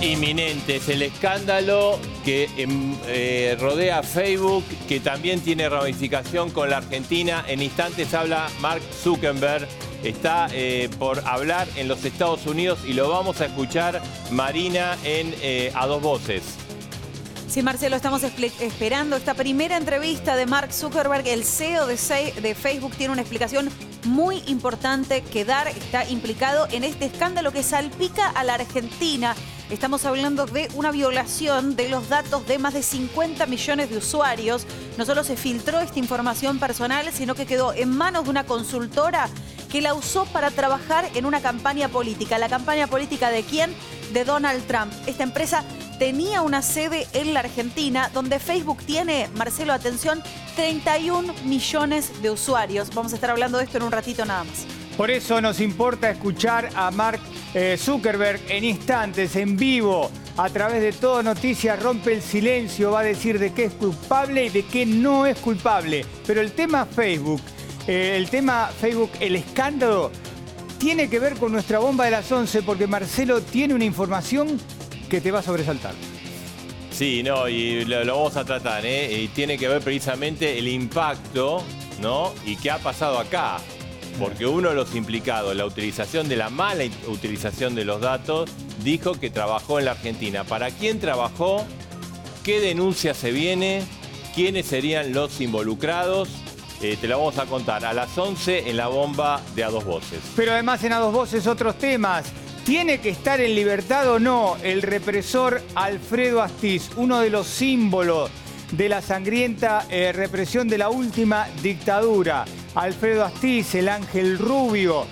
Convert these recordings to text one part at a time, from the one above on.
Inminente es el escándalo que rodea a Facebook, que también tiene ramificación con la Argentina. En instantes habla Mark Zuckerberg. Está por hablar en los Estados Unidos y lo vamos a escuchar, Marina, en A Dos Voces. Sí, Marcelo, estamos esperando esta primera entrevista de Mark Zuckerberg. El CEO de Facebook tiene una explicación muy importante que dar. Está implicado en este escándalo que salpica a la Argentina. Estamos hablando de una violación de los datos de más de 50 millones de usuarios. No solo se filtró esta información personal, sino que quedó en manos de una consultora que la usó para trabajar en una campaña política. ¿La campaña política de quién? De Donald Trump. Esta empresa tenía una sede en la Argentina, donde Facebook tiene, Marcelo, atención, 31 millones de usuarios. Vamos a estar hablando de esto en un ratito nada más. Por eso nos importa escuchar a Mark Zuckerberg en instantes, en vivo, a través de Todo Noticias. Rompe el silencio, va a decir de qué es culpable y de qué no es culpable. Pero el tema Facebook, el escándalo, tiene que ver con nuestra bomba de las 11, porque Marcelo tiene una información que te va a sobresaltar. Sí, no, y lo vamos a tratar, y tiene que ver precisamente el impacto, ¿no? Y qué ha pasado acá. Porque uno de los implicados, la utilización de la mala utilización de los datos, dijo que trabajó en la Argentina. ¿Para quién trabajó? ¿Qué denuncia se viene? ¿Quiénes serían los involucrados? Te lo vamos a contar a las 11 en la bomba de A Dos Voces. Pero además en A Dos Voces otros temas. ¿Tiene que estar en libertad o no el represor Alfredo Astiz, uno de los símbolos de la sangrienta represión de la última dictadura? Alfredo Astiz, el Ángel Rubio,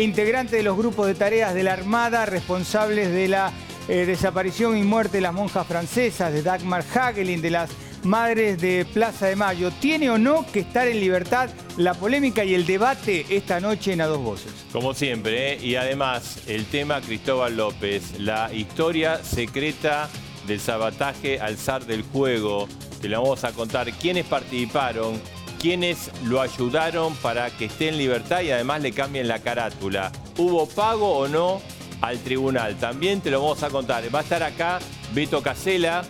integrante de los grupos de tareas de la Armada, responsables de la desaparición y muerte de las monjas francesas, de Dagmar Hagelin, de las Madres de Plaza de Mayo. ¿Tiene o no que estar en libertad? La polémica y el debate esta noche en A Dos Voces. Como siempre, y además el tema Cristóbal López, la historia secreta del sabotaje al zar del juego. Te lo vamos a contar quiénes participaron, quiénes lo ayudaron para que esté en libertad y además le cambien la carátula. ¿Hubo pago o no al tribunal? También te lo vamos a contar. Va a estar acá Beto Casella,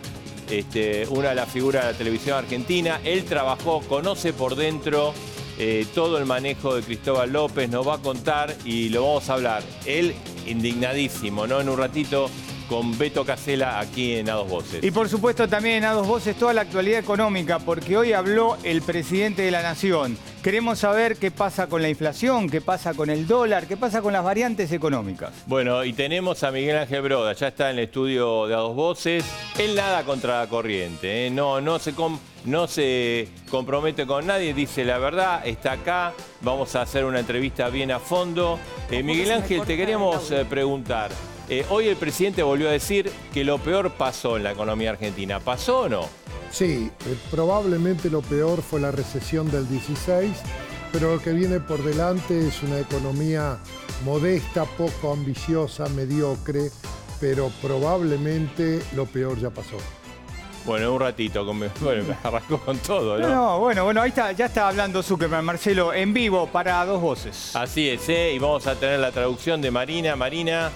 una de las figuras de la televisión argentina. Él trabajó, conoce por dentro todo el manejo de Cristóbal López, nos va a contar y lo vamos a hablar. Él indignadísimo, ¿no? En un ratito con Beto Casella aquí en A Dos Voces. Y por supuesto también en A Dos Voces toda la actualidad económica, porque hoy habló el presidente de la Nación. Queremos saber qué pasa con la inflación, qué pasa con el dólar, qué pasa con las variantes económicas. Bueno, y tenemos a Miguel Ángel Broda, ya está en el estudio de A Dos Voces. Él nada contra la corriente, no se compromete con nadie, dice la verdad, está acá. Vamos a hacer una entrevista bien a fondo. Miguel Ángel, te queríamos preguntar. Hoy el presidente volvió a decir que lo peor pasó en la economía argentina. ¿Pasó o no? Sí, probablemente lo peor fue la recesión del 16, pero lo que viene por delante es una economía modesta, poco ambiciosa, mediocre, pero probablemente lo peor ya pasó. Bueno, un ratito, bueno, arrancó con todo, ¿no? No, bueno, ahí está, ya está hablando Zuckerberg, Marcelo, en vivo para A Dos Voces. Así es, y vamos a tener la traducción de Marina. Marina,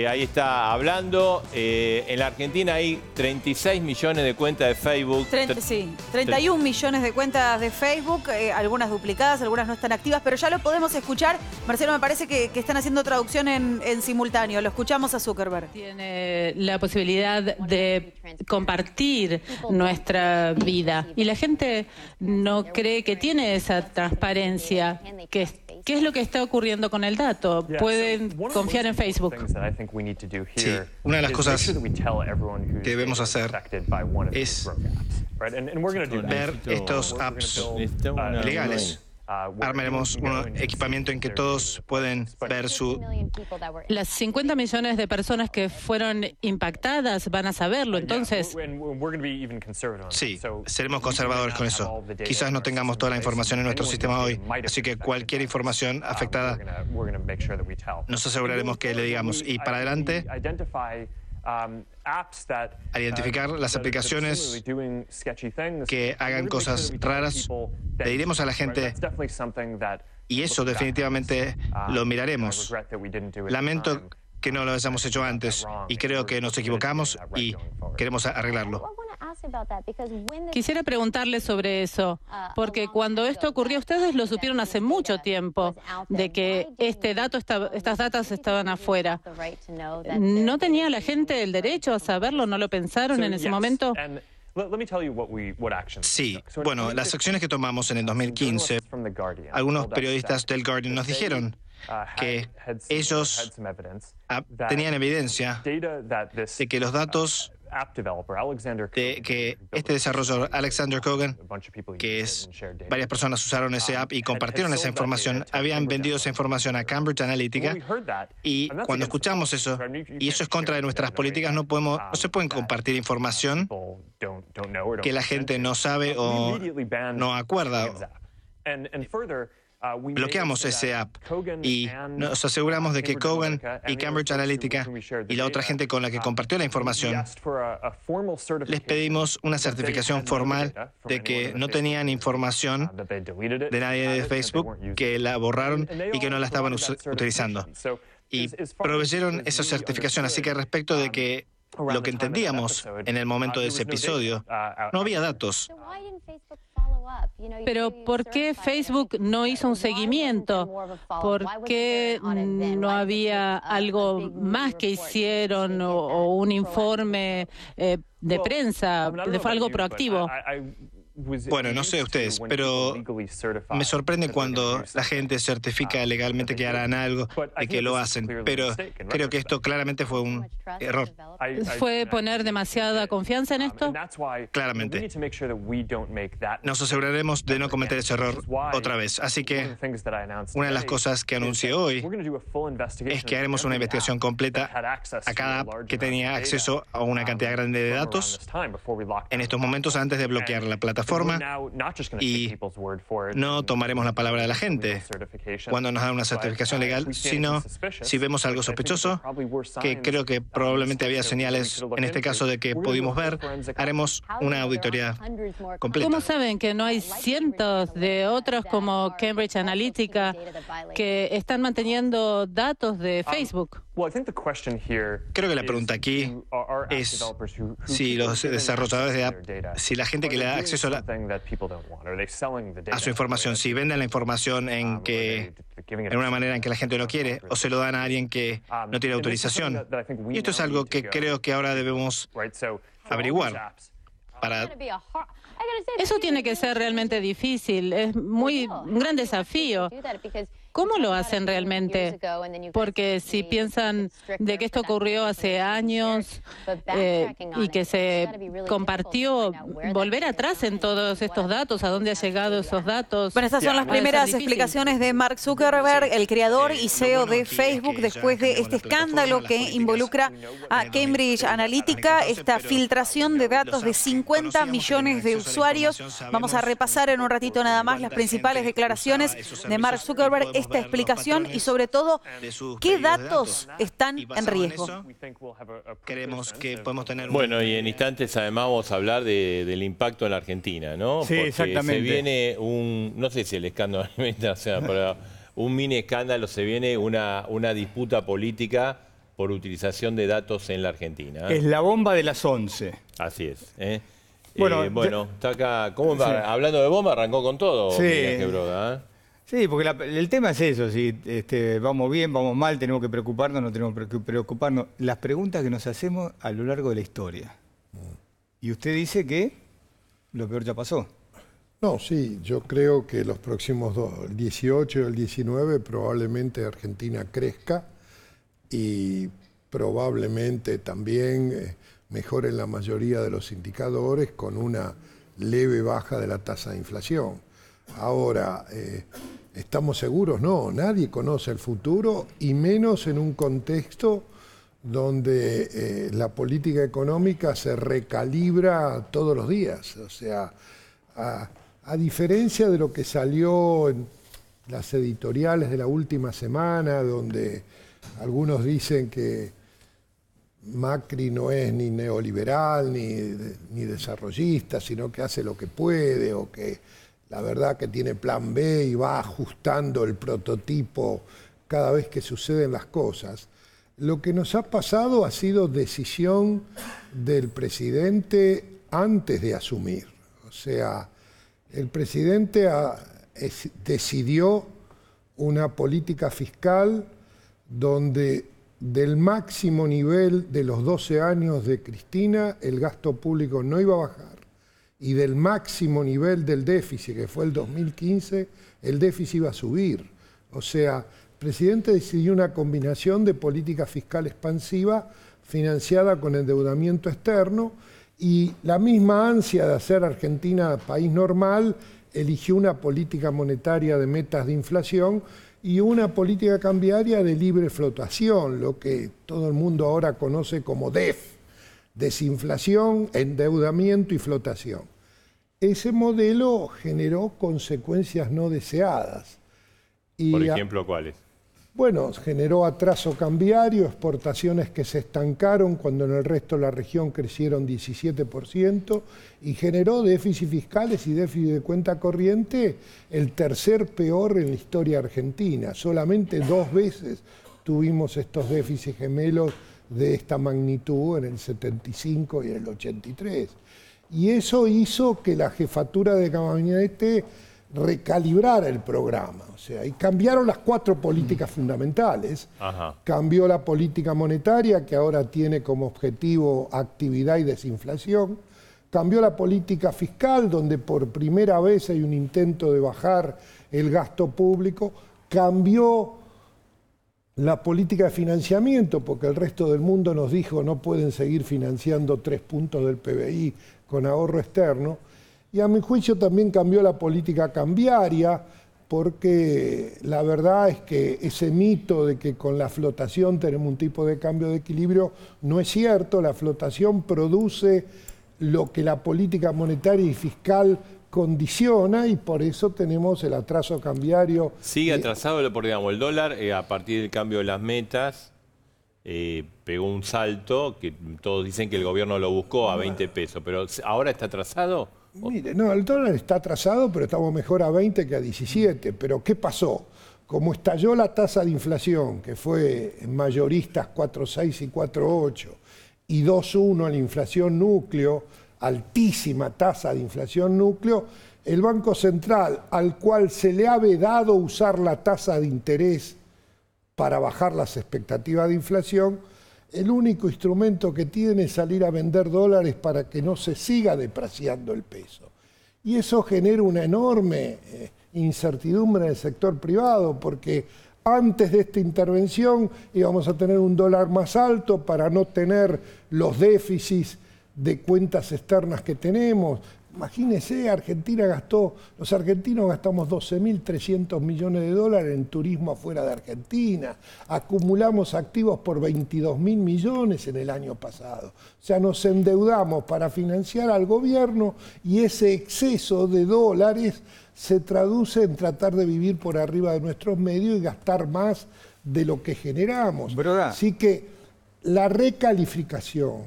ahí está hablando. En la Argentina hay 36 millones de cuentas de Facebook. 31 millones de cuentas de Facebook, algunas duplicadas, algunas no están activas, pero ya lo podemos escuchar. Marcelo, me parece que están haciendo traducción en simultáneo. Lo escuchamos a Zuckerberg. Tiene la posibilidad de compartir nuestra vida y la gente no cree que tiene esa transparencia. ¿Qué es lo que está ocurriendo con el dato? Pueden confiar en Facebook. Sí, una de las cosas que debemos hacer es ver estos apps legales. Armaremos un equipamiento en que todos pueden ver su... Las 50 millones de personas que fueron impactadas van a saberlo, entonces... Sí, seremos conservadores con eso. Quizás no tengamos toda la información en nuestro sistema hoy, así que cualquier información afectada nos aseguraremos que le digamos. Y para adelante, al identificar las aplicaciones que hagan cosas raras, le diremos a la gente, y eso definitivamente lo miraremos. Lamento que no lo hayamos hecho antes y creo que nos equivocamos y queremos arreglarlo. Quisiera preguntarle sobre eso, porque cuando esto ocurrió, ustedes lo supieron hace mucho tiempo, de que estas datas estaban afuera. ¿No tenía la gente el derecho a saberlo? ¿No lo pensaron en ese momento? Sí, bueno, las acciones que tomamos en el 2015, algunos periodistas del Guardian nos dijeron que ellos tenían evidencia de que los datos de que este desarrollador, Alexander Kogan, que varias personas usaron ese app y compartieron esa información, habían vendido esa información a Cambridge Analytica, y cuando escuchamos eso, y eso es contra de nuestras políticas, no se pueden compartir información que la gente no sabe o no acuerda. Bloqueamos ese app y nos aseguramos de que Kogan y Cambridge Analytica y la otra gente con la que compartió la información, les pedimos una certificación formal de que no tenían información de nadie de Facebook, que la borraron y que no la estaban utilizando. Y proveyeron esa certificación, así que respecto de que lo que entendíamos en el momento de ese episodio, no había datos. Pero ¿por qué Facebook no hizo un seguimiento? ¿Por qué no había algo más que hicieron o un informe de prensa, algo proactivo? Bueno, no sé ustedes, pero me sorprende cuando la gente certifica legalmente que harán algo y que lo hacen, pero creo que esto claramente fue un error. ¿Fue poner demasiada confianza en esto? Claramente. Nos aseguraremos de no cometer ese error otra vez. Así que una de las cosas que anuncié hoy es que haremos una investigación completa a cada app que tenía acceso a una cantidad grande de datos en estos momentos antes de bloquear la plataforma, y no tomaremos la palabra de la gente cuando nos dan una certificación legal, sino si vemos algo sospechoso, que creo que probablemente había señales en este caso de que pudimos ver, haremos una auditoría completa. ¿Cómo saben que no hay cientos de otros como Cambridge Analytica que están manteniendo datos de Facebook? Creo que la pregunta aquí es si los desarrolladores de app, si la gente que le da acceso a su información, si venden la información en una manera en que la gente no quiere, o se lo dan a alguien que no tiene autorización. Y esto es algo que creo que ahora debemos averiguar. Eso tiene que ser realmente difícil, es un gran desafío. ¿Cómo lo hacen realmente? Porque si piensan de que esto ocurrió hace años y que se compartió, volver atrás en todos estos datos, ¿a dónde han llegado esos datos? Bueno, estas son las primeras explicaciones de Mark Zuckerberg, el creador y CEO de Facebook, después de este escándalo que involucra a Cambridge Analytica, esta filtración de datos de 50 millones de usuarios. Vamos a repasar en un ratito nada más las principales declaraciones de Mark Zuckerberg, esta explicación y sobre todo qué datos están en riesgo. Creemos que podemos tener Bueno, y en instantes además vamos a hablar del impacto en la Argentina, ¿no? Sí, porque exactamente. se viene no sé si el escándalo internacional, pero un mini escándalo, se viene una disputa política por utilización de datos en la Argentina. Es la bomba de las 11. Así es. Bueno, está acá. ¿Cómo va? Sí. Hablando de bomba, arrancó con todo. Sí. Miguel Gebroda, ¿eh? Sí, porque el tema es eso, si vamos bien, vamos mal, tenemos que preocuparnos, no tenemos que preocuparnos. Las preguntas que nos hacemos a lo largo de la historia. Y usted dice que lo peor ya pasó. No, sí, yo creo que los próximos el 18 y el 19 probablemente Argentina crezca y probablemente también mejore la mayoría de los indicadores con una leve baja de la tasa de inflación. Ahora, ¿estamos seguros? No, nadie conoce el futuro y menos en un contexto donde la política económica se recalibra todos los días. O sea, a diferencia de lo que salió en las editoriales de la última semana, donde algunos dicen que Macri no es ni neoliberal ni desarrollista, sino que hace lo que puede, o que la verdad que tiene plan B y va ajustando el prototipo cada vez que suceden las cosas. Lo que nos ha pasado ha sido decisión del presidente antes de asumir. O sea, el presidente decidió una política fiscal donde del máximo nivel de los 12 años de Cristina el gasto público no iba a bajar, y del máximo nivel del déficit, que fue el 2015, el déficit iba a subir. O sea, el presidente decidió una combinación de política fiscal expansiva financiada con endeudamiento externo, y la misma ansia de hacer Argentina país normal eligió una política monetaria de metas de inflación y una política cambiaria de libre flotación, lo que todo el mundo ahora conoce como DEF, desinflación, endeudamiento y flotación. Ese modelo generó consecuencias no deseadas. Por ejemplo, ¿cuáles? Bueno, generó atraso cambiario, exportaciones que se estancaron cuando en el resto de la región crecieron 17%, y generó déficit fiscales y déficit de cuenta corriente el tercer peor en la historia argentina. Solamente 2 veces tuvimos estos déficits gemelos de esta magnitud, en el 75 y en el 83. Y eso hizo que la jefatura de gabinete recalibrar el programa, o sea, y cambiaron las 4 políticas fundamentales. Ajá. Cambió la política monetaria, que ahora tiene como objetivo actividad y desinflación. Cambió la política fiscal, donde por primera vez hay un intento de bajar el gasto público. Cambió la política de financiamiento, porque el resto del mundo nos dijo no pueden seguir financiando 3 puntos del PBI con ahorro externo. Y a mi juicio también cambió la política cambiaria, porque la verdad es que ese mito de que con la flotación tenemos un tipo de cambio de equilibrio no es cierto. La flotación produce lo que la política monetaria y fiscal condiciona, y por eso tenemos el atraso cambiario. Sigue atrasado, porque digamos, el dólar a partir del cambio de las metas pegó un salto que todos dicen que el gobierno lo buscó a 20 pesos, pero ¿ahora está atrasado? Mire, no, el dólar está atrasado, pero estamos mejor a 20 que a 17. Pero ¿qué pasó? Como estalló la tasa de inflación, que fue en mayoristas 4,6 y 4,8, y 2,1 la inflación núcleo, altísima tasa de inflación núcleo, el Banco Central, al cual se le ha vedado usar la tasa de interés para bajar las expectativas de inflación, el único instrumento que tiene es salir a vender dólares para que no se siga depreciando el peso. Y eso genera una enorme incertidumbre en el sector privado, porque antes de esta intervención íbamos a tener un dólar más alto para no tener los déficits de cuentas externas que tenemos. Imagínense, los argentinos gastamos 12.300 millones de dólares en turismo afuera de Argentina, acumulamos activos por 22.000 millones en el año pasado. O sea, nos endeudamos para financiar al gobierno, y ese exceso de dólares se traduce en tratar de vivir por arriba de nuestros medios y gastar más de lo que generamos. Así que la recalificación,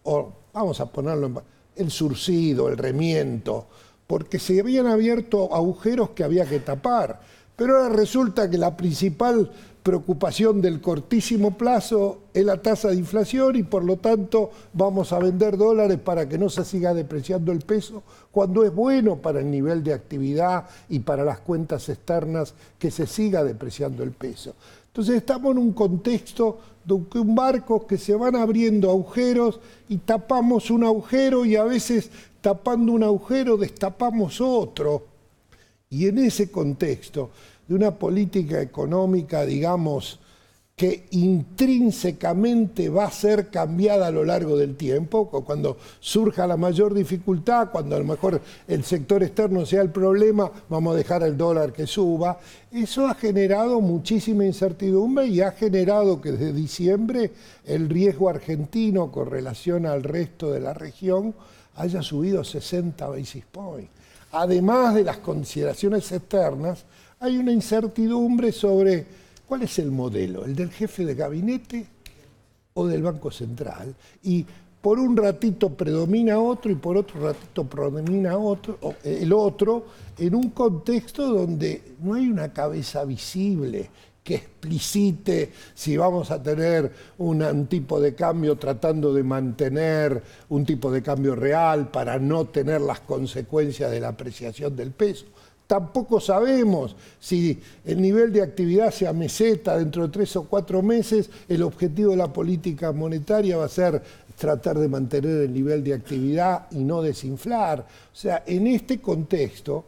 o vamos a ponerlo en el surcido, el remiento, porque se habían abierto agujeros que había que tapar. Pero ahora resulta que la principal preocupación del cortísimo plazo es la tasa de inflación, y por lo tanto vamos a vender dólares para que no se siga depreciando el peso, cuando es bueno para el nivel de actividad y para las cuentas externas que se siga depreciando el peso. Entonces estamos en un contexto de un barco que se van abriendo agujeros, y tapamos un agujero, y a veces tapando un agujero destapamos otro. Y en ese contexto de una política económica, digamos, que intrínsecamente va a ser cambiada a lo largo del tiempo, cuando surja la mayor dificultad, cuando a lo mejor el sector externo sea el problema, vamos a dejar el dólar que suba. Eso ha generado muchísima incertidumbre, y ha generado que desde diciembre el riesgo argentino con relación al resto de la región haya subido 60 basis points. Además de las consideraciones externas, hay una incertidumbre sobre cuál es el modelo, el del jefe de gabinete o del Banco Central. Y por un ratito predomina otro, y por otro ratito predomina el otro, en un contexto donde no hay una cabeza visible que explicite si vamos a tener un tipo de cambio tratando de mantener un tipo de cambio real para no tener las consecuencias de la apreciación del peso. Tampoco sabemos si el nivel de actividad sea meseta dentro de 3 o 4 meses. El objetivo de la política monetaria va a ser tratar de mantener el nivel de actividad y no desinflar. O sea, en este contexto,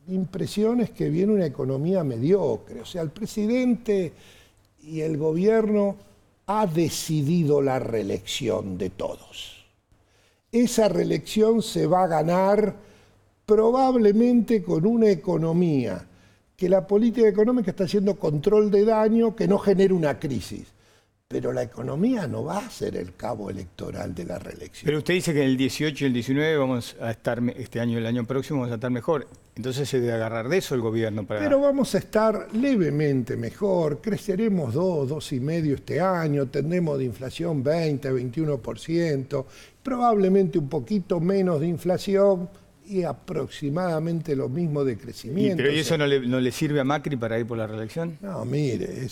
mi impresión es que viene una economía mediocre. O sea, el presidente y el gobierno ha decidido la reelección de todos. Esa reelección se va a ganar probablemente con una economía que la política económica está haciendo control de daño que no genere una crisis. Pero la economía no va a ser el cabo electoral de la reelección. Pero usted dice que en el 18 y el 19 vamos a estar, este año y el año próximo vamos a estar mejor. Entonces se debe agarrar de eso el gobierno para... Pero vamos a estar levemente mejor, creceremos 2,5% este año, tendremos de inflación 20, 21%, probablemente un poquito menos de inflación y aproximadamente lo mismo de crecimiento. ¿Pero y eso no le sirve a Macri para ir por la reelección? No, mire,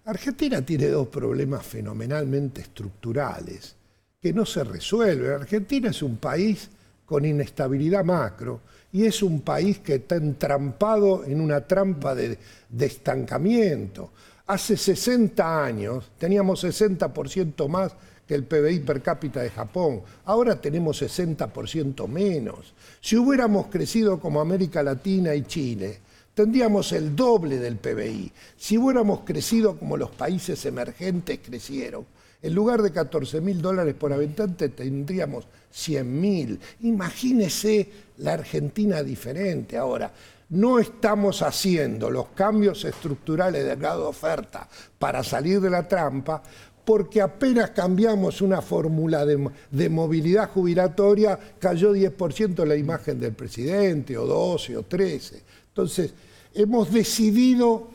Argentina tiene 2 problemas fenomenalmente estructurales que no se resuelven. Argentina es un país con inestabilidad macro y es un país que está entrampado en una trampa de estancamiento. Hace 60 años teníamos 60% más que el PBI per cápita de Japón. Ahora tenemos 60% menos. Si hubiéramos crecido como América Latina y Chile, tendríamos el doble del PBI. Si hubiéramos crecido como los países emergentes crecieron, en lugar de $14.000 por habitante tendríamos 100.000. Imagínese la Argentina diferente ahora. No estamos haciendo los cambios estructurales de grado de oferta para salir de la trampa, porque apenas cambiamos una fórmula de movilidad jubilatoria, cayó 10% la imagen del presidente, o 12, o 13. Entonces, hemos decidido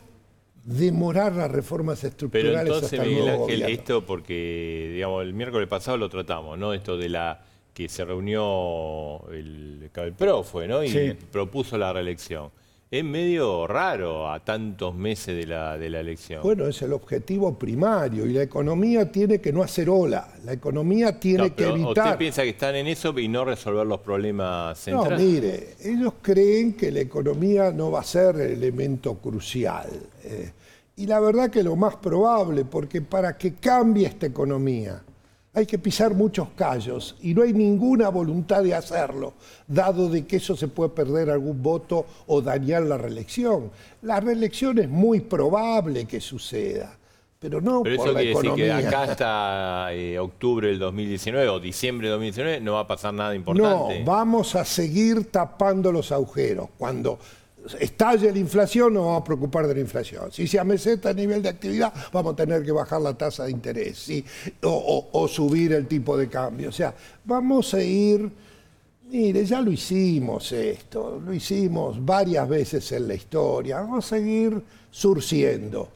demorar las reformas estructurales. Pero entonces, hasta el nuevo gobierno. Esto porque, digamos, el miércoles pasado lo tratamos, ¿no? Esto de que se reunió el PRO fue, ¿no? Y sí, propuso la reelección. Es medio raro a tantos meses de la elección. Bueno, es el objetivo primario y la economía tiene que no hacer ola. La economía tiene que evitar... ¿Usted piensa que están en eso y no resolver los problemas centrales? No, mire, ellos creen que la economía no va a ser el elemento crucial. Y la verdad que lo más probable, porque para que cambie esta economía hay que pisar muchos callos y no hay ninguna voluntad de hacerlo, dado de que eso se puede perder algún voto o dañar la reelección. La reelección es muy probable que suceda, pero no por la economía. Pero eso quiere decir que de acá hasta octubre del 2019 o diciembre del 2019 no va a pasar nada importante. No, vamos a seguir tapando los agujeros. Cuando estalle la inflación, nos vamos a preocupar de la inflación. Si se ameseta el nivel de actividad, vamos a tener que bajar la tasa de interés, ¿sí? o subir el tipo de cambio. O sea, vamos a ir... Mire, ya lo hicimos esto, lo hicimos varias veces en la historia. Vamos a seguir surciendo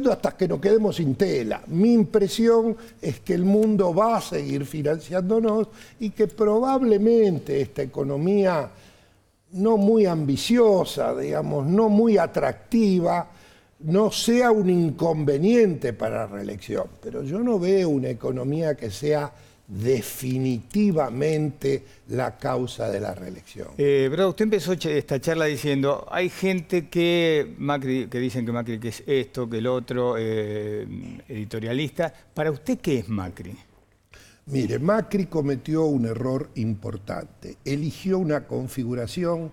hasta que nos quedemos sin tela. Mi impresión es que el mundo va a seguir financiándonos y que probablemente esta economía no muy ambiciosa, digamos, no muy atractiva, no sea un inconveniente para la reelección. Pero yo no veo una economía que sea definitivamente la causa de la reelección. Pero usted empezó esta charla diciendo, hay gente que dicen que Macri que es esto, que el otro, editorialista. ¿Para usted qué es Macri? Mire, Macri cometió un error importante. Eligió una configuración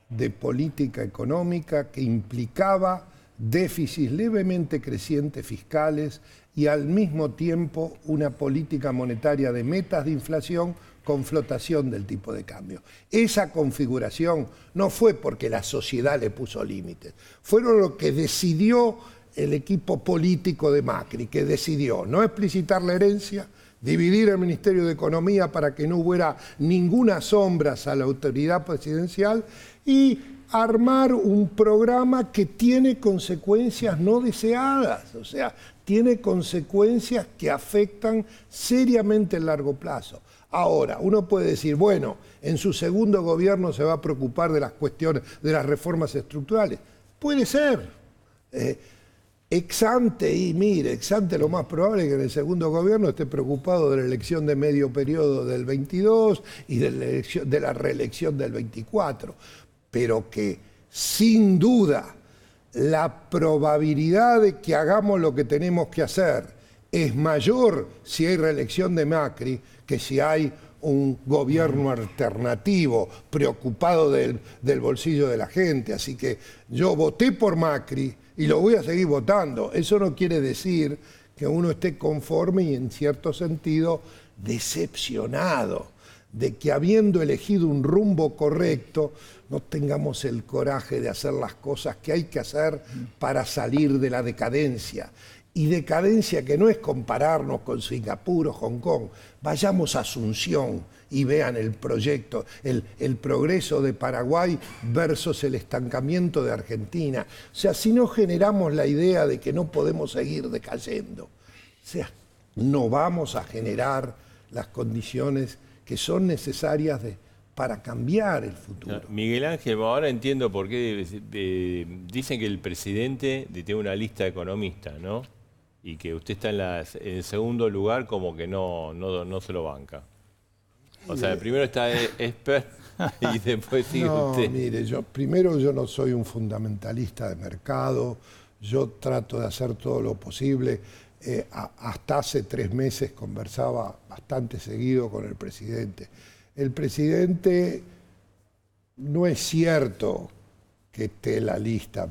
de política económica que implicaba déficits levemente crecientes fiscales y al mismo tiempo una política monetaria de metas de inflación con flotación del tipo de cambio. Esa configuración no fue porque la sociedad le puso límites, fueron lo que decidió el equipo político de Macri, que decidió no explicitar la herencia, dividir el Ministerio de Economía para que no hubiera ninguna sombra a la autoridad presidencial y armar un programa que tiene consecuencias no deseadas, o sea, tiene consecuencias que afectan seriamente el largo plazo. Ahora, uno puede decir, bueno, en su segundo gobierno se va a preocupar de las cuestiones, de las reformas estructurales. Puede ser. Ex ante, y mire, ex ante lo más probable es que en el segundo gobierno esté preocupado de la elección de medio periodo del 22 y de la reelección del 24, pero que sin duda la probabilidad de que hagamos lo que tenemos que hacer es mayor si hay reelección de Macri que si hay un gobierno alternativo preocupado del bolsillo de la gente. Así que yo voté por Macri y lo voy a seguir votando. Eso no quiere decir que uno esté conforme y en cierto sentido decepcionado de que habiendo elegido un rumbo correcto no tengamos el coraje de hacer las cosas que hay que hacer para salir de la decadencia. Y decadencia que no es compararnos con Singapur o Hong Kong. Vayamos a Asunción y vean el proyecto, el progreso de Paraguay versus el estancamiento de Argentina. O sea, si no generamos la idea de que no podemos seguir decayendo, o sea, no vamos a generar las condiciones que son necesarias para cambiar el futuro. Miguel Ángel, ahora entiendo por qué dicen que el presidente tiene una lista de economistas, ¿no? Y que usted está en el segundo lugar como que no se lo banca. O sea, primero está Esper y después sigue usted. Mire, yo no soy un fundamentalista de mercado, yo trato de hacer todo lo posible. Hasta hace 3 meses conversaba bastante seguido con el presidente. El presidente, no es cierto que esté en la lista,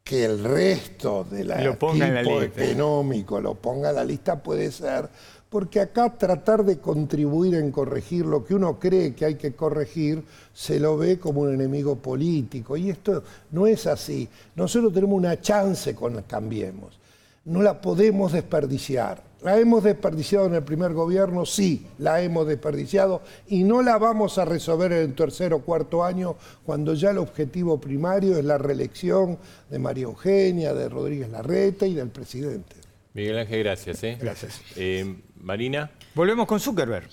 que el resto del equipo económico lo ponga en la lista puede ser, porque acá tratar de contribuir en corregir lo que uno cree que hay que corregir se lo ve como un enemigo político, y esto no es así. Nosotros tenemos una chance con Cambiemos, no la podemos desperdiciar. ¿La hemos desperdiciado en el primer gobierno? Sí, la hemos desperdiciado y no la vamos a resolver en el tercer o cuarto año cuando ya el objetivo primario es la reelección de María Eugenia, de Rodríguez Larreta y del presidente. Miguel Ángel, gracias. Gracias. Marina. Volvemos con Zuckerberg.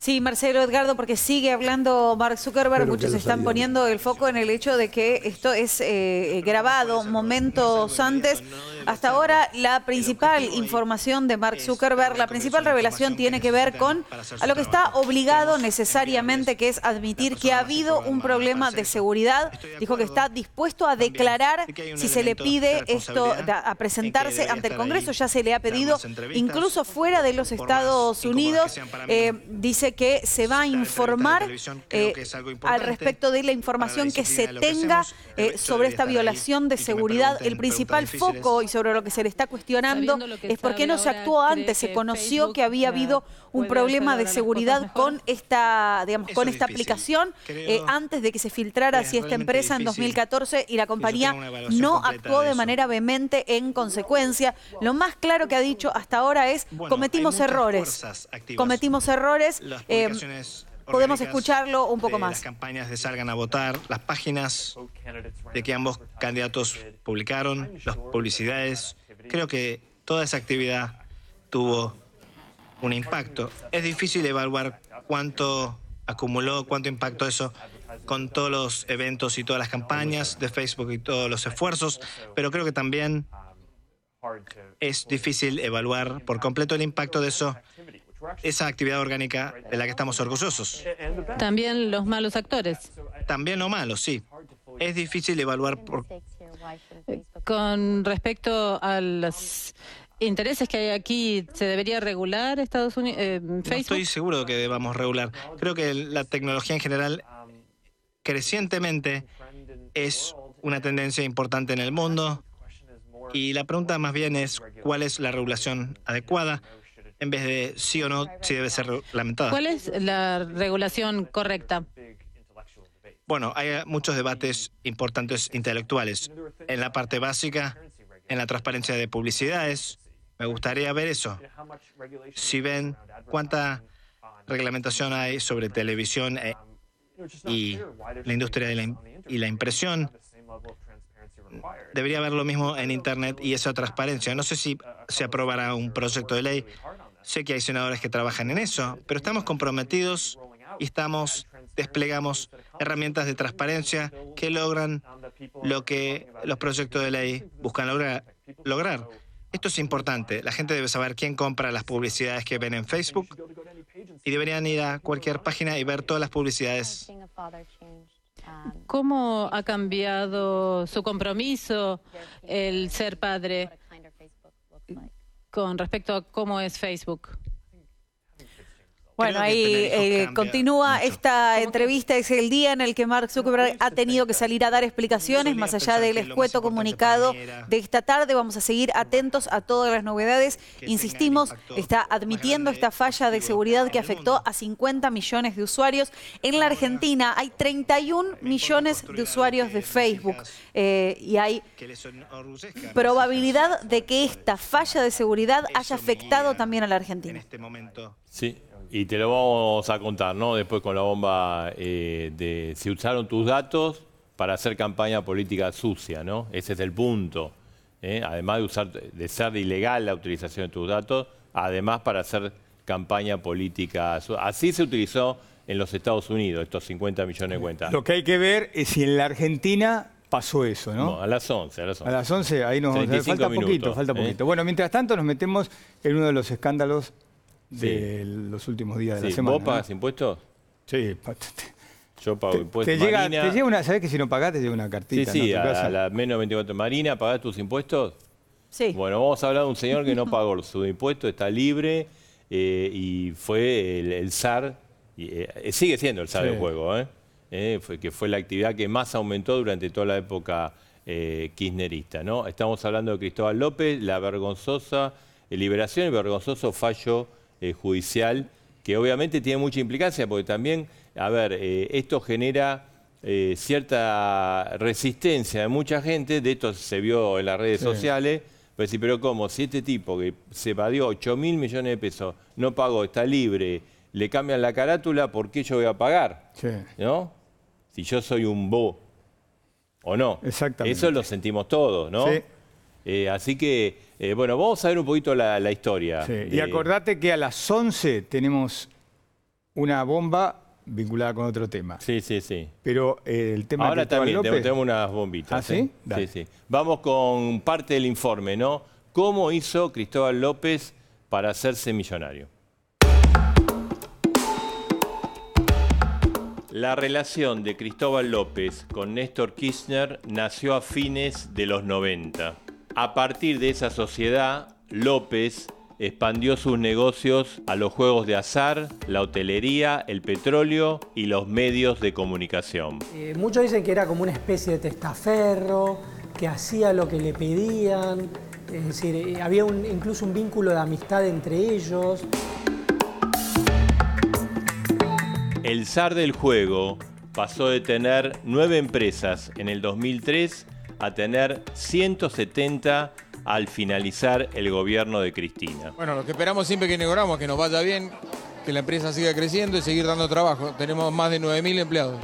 Sí, Marcelo, Edgardo, porque sigue hablando Mark Zuckerberg, muchos están poniendo el foco en el hecho de que esto es grabado momentos antes. Hasta ahora, la principal información de Mark Zuckerberg, la principal revelación tiene que ver con a lo que está obligado necesariamente, que es admitir que ha habido un problema de seguridad. Dijo que está dispuesto a declarar si se le pide esto, a presentarse ante el Congreso. Ya se le ha pedido, incluso fuera de los Estados Unidos. Dice que se va a informar al respecto de la información que se tenga sobre esta violación de seguridad. El principal foco y sobre lo que se le está cuestionando es por qué no se actuó antes. Se conoció que había habido un problema de seguridad con esta, con esta aplicación antes de que se filtrara hacia esta empresa en 2014 y la compañía no actuó de manera vehemente en consecuencia. Lo más claro que ha dicho hasta ahora es cometimos errores. Cometimos errores. Podemos escucharlo un poco más. Las campañas de Salgan a Votar, las páginas de que ambos candidatos publicaron, las publicidades. Creo que toda esa actividad tuvo un impacto. Es difícil evaluar cuánto acumuló, cuánto impactó eso con todos los eventos y todas las campañas de Facebook y todos los esfuerzos, pero creo que también es difícil evaluar por completo el impacto de eso. Esa actividad orgánica de la que estamos orgullosos. También los malos actores. También lo malo, sí. Es difícil evaluar Con respecto a los intereses que hay aquí, ¿se debería regular Estados Unidos, Facebook? No estoy seguro de que debamos regular. Creo que la tecnología en general, crecientemente, es una tendencia importante en el mundo. Y la pregunta más bien es, ¿cuál es la regulación adecuada? En vez de sí o no, si debe ser reglamentada. ¿Cuál es la regulación correcta? Bueno, hay muchos debates importantes intelectuales. En la parte básica, en la transparencia de publicidades, me gustaría ver eso. Si ven cuánta reglamentación hay sobre televisión y la industria y la impresión, debería haber lo mismo en Internet y esa transparencia. No sé si se aprobará un proyecto de ley. Sé que hay senadores que trabajan en eso, pero estamos comprometidos y desplegamos herramientas de transparencia que logran lo que los proyectos de ley buscan lograr. Esto es importante. La gente debe saber quién compra las publicidades que ven en Facebook y deberían ir a cualquier página y ver todas las publicidades. ¿Cómo ha cambiado su compromiso el ser padre con respecto a cómo es Facebook? Bueno, ahí continúa esta entrevista. Es el día en el que Mark Zuckerberg ha tenido que salir a dar explicaciones, más allá del escueto comunicado de esta tarde. Vamos a seguir atentos a todas las novedades. Insistimos, está admitiendo esta falla de seguridad que afectó a 50 millones de usuarios. En la Argentina hay 31 millones de usuarios de Facebook y hay probabilidad de que esta falla de seguridad haya afectado también a la Argentina. Sí. Y te lo vamos a contar, ¿no? Después con la bomba de si usaron tus datos para hacer campaña política sucia, ¿no? Ese es el punto. Además de ser ilegal la utilización de tus datos, además para hacer campaña política sucia. Así se utilizó en los Estados Unidos, estos 50 millones de cuentas. Lo que hay que ver es si en la Argentina pasó eso, ¿no? No, a las 11. A las 11, ahí nos vamos a ver. Falta poquito. Bueno, mientras tanto nos metemos en uno de los escándalos de los últimos días de la semana. ¿Vos pagas impuestos? Sí. Yo pago impuestos. Te llega una, ¿sabés que si no pagás te llega una cartita? Sí, ¿no? a la menos 24. Marina, ¿pagás tus impuestos? Sí. Bueno, vamos a hablar de un señor que no pagó su impuesto, está libre y fue el zar, sigue siendo el zar del juego, que fue la actividad que más aumentó durante toda la época kirchnerista, ¿no? Estamos hablando de Cristóbal López, la vergonzosa liberación y vergonzoso fallo judicial, que obviamente tiene mucha implicancia, porque también, esto genera cierta resistencia de mucha gente, de esto se vio en las redes sociales, pues sí, pero ¿cómo? Si este tipo que se evadió 8.000 millones de pesos, no pagó, está libre, le cambian la carátula, ¿por qué yo voy a pagar? Sí. ¿No? Si yo soy un bo, ¿o no? Exactamente. Eso lo sentimos todos, ¿no? Sí. Así que, bueno, vamos a ver un poquito la historia. Sí. Y acordate que a las 11 tenemos una bomba vinculada con otro tema. Sí, sí, sí. Pero el tema ahora de Cristóbal también López... tenemos unas bombitas. ¿Ah, sí? Sí, sí. Vamos con parte del informe, ¿no? ¿Cómo hizo Cristóbal López para hacerse millonario? La relación de Cristóbal López con Néstor Kirchner nació a fines de los 90. A partir de esa sociedad, López expandió sus negocios a los juegos de azar, la hotelería, el petróleo y los medios de comunicación. Muchos dicen que era como una especie de testaferro, que hacía lo que le pedían, es decir, había incluso un vínculo de amistad entre ellos. El zar del juego pasó de tener 9 empresas en el 2003 a tener 170 al finalizar el gobierno de Cristina. Bueno, lo que esperamos siempre que inauguramos es que nos vaya bien, que la empresa siga creciendo y seguir dando trabajo. Tenemos más de 9.000 empleados.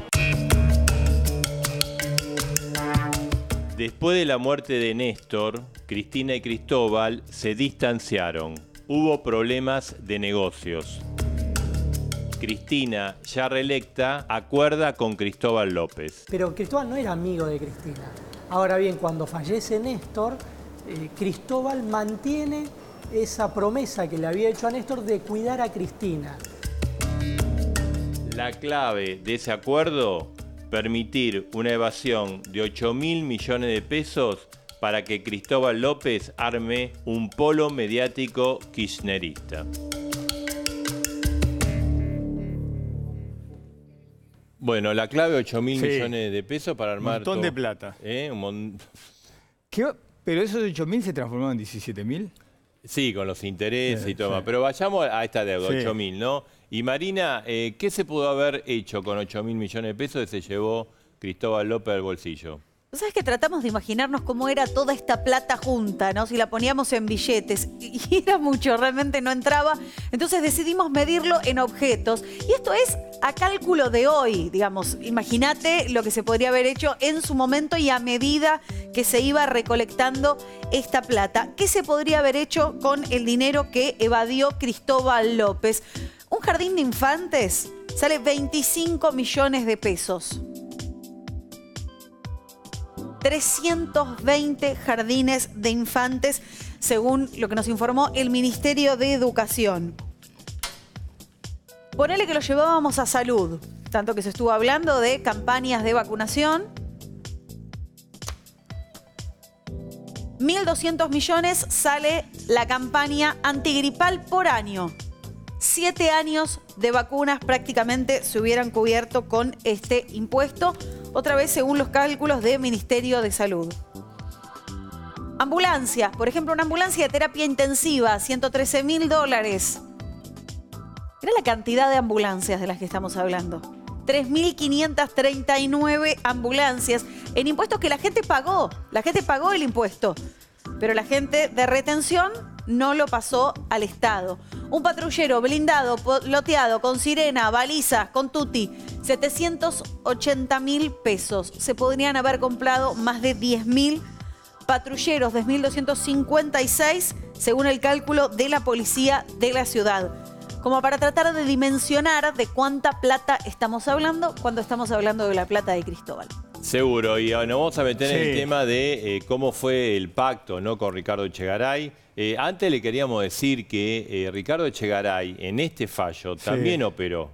Después de la muerte de Néstor, Cristina y Cristóbal se distanciaron. Hubo problemas de negocios. Cristina, ya reelecta, acuerda con Cristóbal López. Pero Cristóbal no era amigo de Cristina. Ahora bien, cuando fallece Néstor, Cristóbal mantiene esa promesa que le había hecho a Néstor de cuidar a Cristina. La clave de ese acuerdo, permitir una evasión de 8.000 millones de pesos para que Cristóbal López arme un polo mediático kirchnerista. Bueno, la clave, 8.000 millones de pesos para armar... Un montón de plata. ¿Pero esos 8.000 se transformaron en 17.000? Sí, con los intereses y todo más. Pero vayamos a esta deuda, 8.000, ¿no? Y Marina, ¿qué se pudo haber hecho con 8.000 millones de pesos que se llevó Cristóbal López al bolsillo? ¿Sabes que tratamos de imaginarnos cómo era toda esta plata junta, ¿no? Si la poníamos en billetes. Y era mucho, realmente no entraba. Entonces decidimos medirlo en objetos. Y esto es a cálculo de hoy, digamos. Imagínate lo que se podría haber hecho en su momento y a medida que se iba recolectando esta plata. ¿Qué se podría haber hecho con el dinero que evadió Cristóbal López? Un jardín de infantes sale 25 millones de pesos. 320 jardines de infantes, según lo que nos informó el Ministerio de Educación. Ponele que lo llevábamos a salud, tanto que se estuvo hablando de campañas de vacunación. 1.200 millones sale la campaña antigripal por año. 7 años de vacunas prácticamente se hubieran cubierto con este impuesto, otra vez según los cálculos del Ministerio de Salud. Ambulancias, por ejemplo, una ambulancia de terapia intensiva, $113.000. Mira la cantidad de ambulancias de las que estamos hablando. 3.539 ambulancias en impuestos que la gente pagó. La gente pagó el impuesto, pero la gente de retención no lo pasó al Estado. Un patrullero blindado, loteado, con sirena, balizas, con tutti, 780.000 pesos. Se podrían haber comprado más de 10.000 patrulleros, 10.256, según el cálculo de la policía de la ciudad. Como para tratar de dimensionar de cuánta plata estamos hablando cuando estamos hablando de la plata de Cristóbal. Seguro, y nos vamos a meter en el tema de cómo fue el pacto, ¿no?, con Ricardo Echegaray. Antes le queríamos decir que Ricardo Echegaray en este fallo también operó.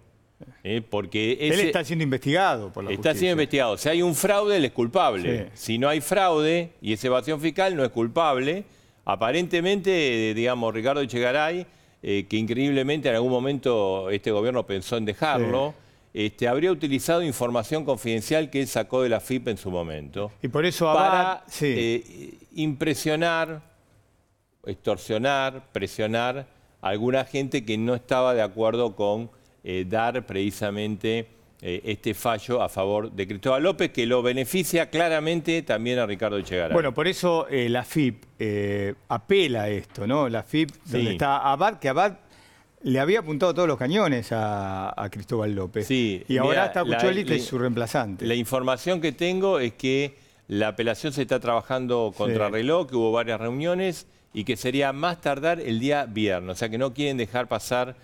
Porque él está siendo investigado por la justicia. Está siendo investigado. Si hay un fraude, él es culpable. Si no hay fraude y es evasión fiscal, no es culpable. Aparentemente, digamos, Ricardo Echegaray, que increíblemente en algún momento este gobierno pensó en dejarlo, habría utilizado información confidencial que él sacó de la FIP en su momento. Y por eso para impresionar, extorsionar, presionar a alguna gente que no estaba de acuerdo con dar precisamente este fallo a favor de Cristóbal López, que lo beneficia claramente también a Ricardo Echegaray. Bueno, por eso la FIP apela a esto, ¿no? La FIP, donde está Abad, que Abad le había apuntado todos los cañones a Cristóbal López. Sí, y ahora está Cuccioli, que es su reemplazante. La información que tengo es que la apelación se está trabajando contra reloj, que hubo varias reuniones y que sería más tardar el día viernes. O sea que no quieren dejar pasar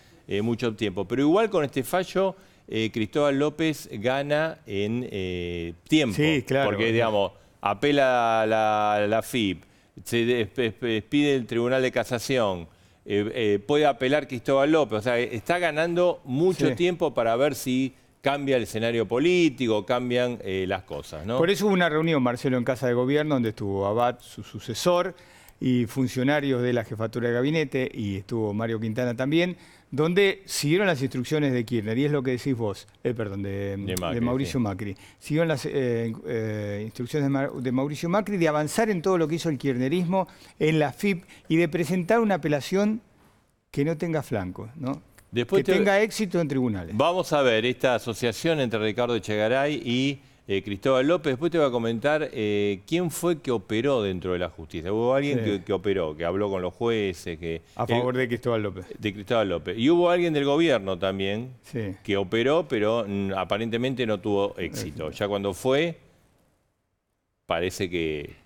mucho tiempo. Pero igual con este fallo, Cristóbal López gana en tiempo. Sí, claro. Porque, digamos, apela la FIP, se pide el Tribunal de Casación, puede apelar Cristóbal López. O sea, está ganando mucho tiempo para ver si cambia el escenario político, cambian las cosas, ¿no? Por eso hubo una reunión, Marcelo, en Casa de Gobierno, donde estuvo Abad, su sucesor, y funcionarios de la Jefatura de Gabinete, y estuvo Mario Quintana también, donde siguieron las instrucciones de Kirchner, y es lo que decís vos, de Mauricio Macri. Siguieron las instrucciones de Mauricio Macri de avanzar en todo lo que hizo el kirchnerismo en la FIP y de presentar una apelación que no tenga flanco, ¿no? Después que tenga éxito en tribunales. Vamos a ver esta asociación entre Ricardo Echegaray y Cristóbal López. Después te voy a comentar quién fue que operó dentro de la justicia. Hubo alguien que operó, que habló con los jueces. A favor de Cristóbal López. De Cristóbal López. Y hubo alguien del gobierno también que operó, pero aparentemente no tuvo éxito. Ya cuando fue, parece que